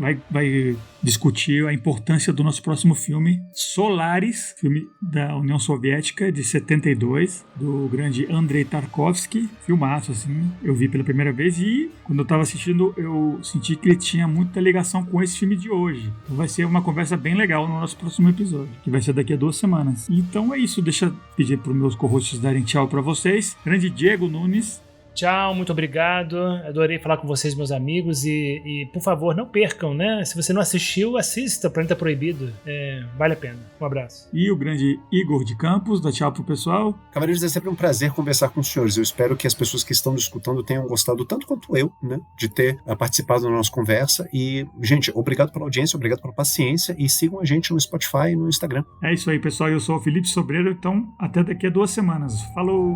Speaker 1: discutir a importância do nosso próximo filme, Solaris, filme da União Soviética de 72, do grande Andrei Tarkovsky, filmaço, assim, eu vi pela primeira vez e quando eu tava assistindo eu senti que ele tinha muita ligação com esse filme de hoje. Então vai ser uma conversa bem legal no nosso próximo episódio, que vai ser daqui a 2 semanas. Então é isso, deixa eu pedir para os meus co-hosts darem tchau para vocês. Grande Diego Nunes.
Speaker 2: Tchau, muito obrigado. Adorei falar com vocês, meus amigos. E por favor, não percam, né? Se você não assistiu, assista Planeta Proibido. Vale a pena. Um abraço.
Speaker 1: E o grande Igor de Campos, dá tchau pro pessoal.
Speaker 3: Cavaleiros, é sempre um prazer conversar com os senhores. Eu espero que as pessoas que estão nos escutando tenham gostado tanto quanto eu, né? De ter participado da nossa conversa. E, gente, obrigado pela audiência, obrigado pela paciência. E sigam a gente no Spotify e no Instagram.
Speaker 1: É isso aí, pessoal. Eu sou o Felipe Sobreiro. Então, até daqui a 2 semanas. Falou!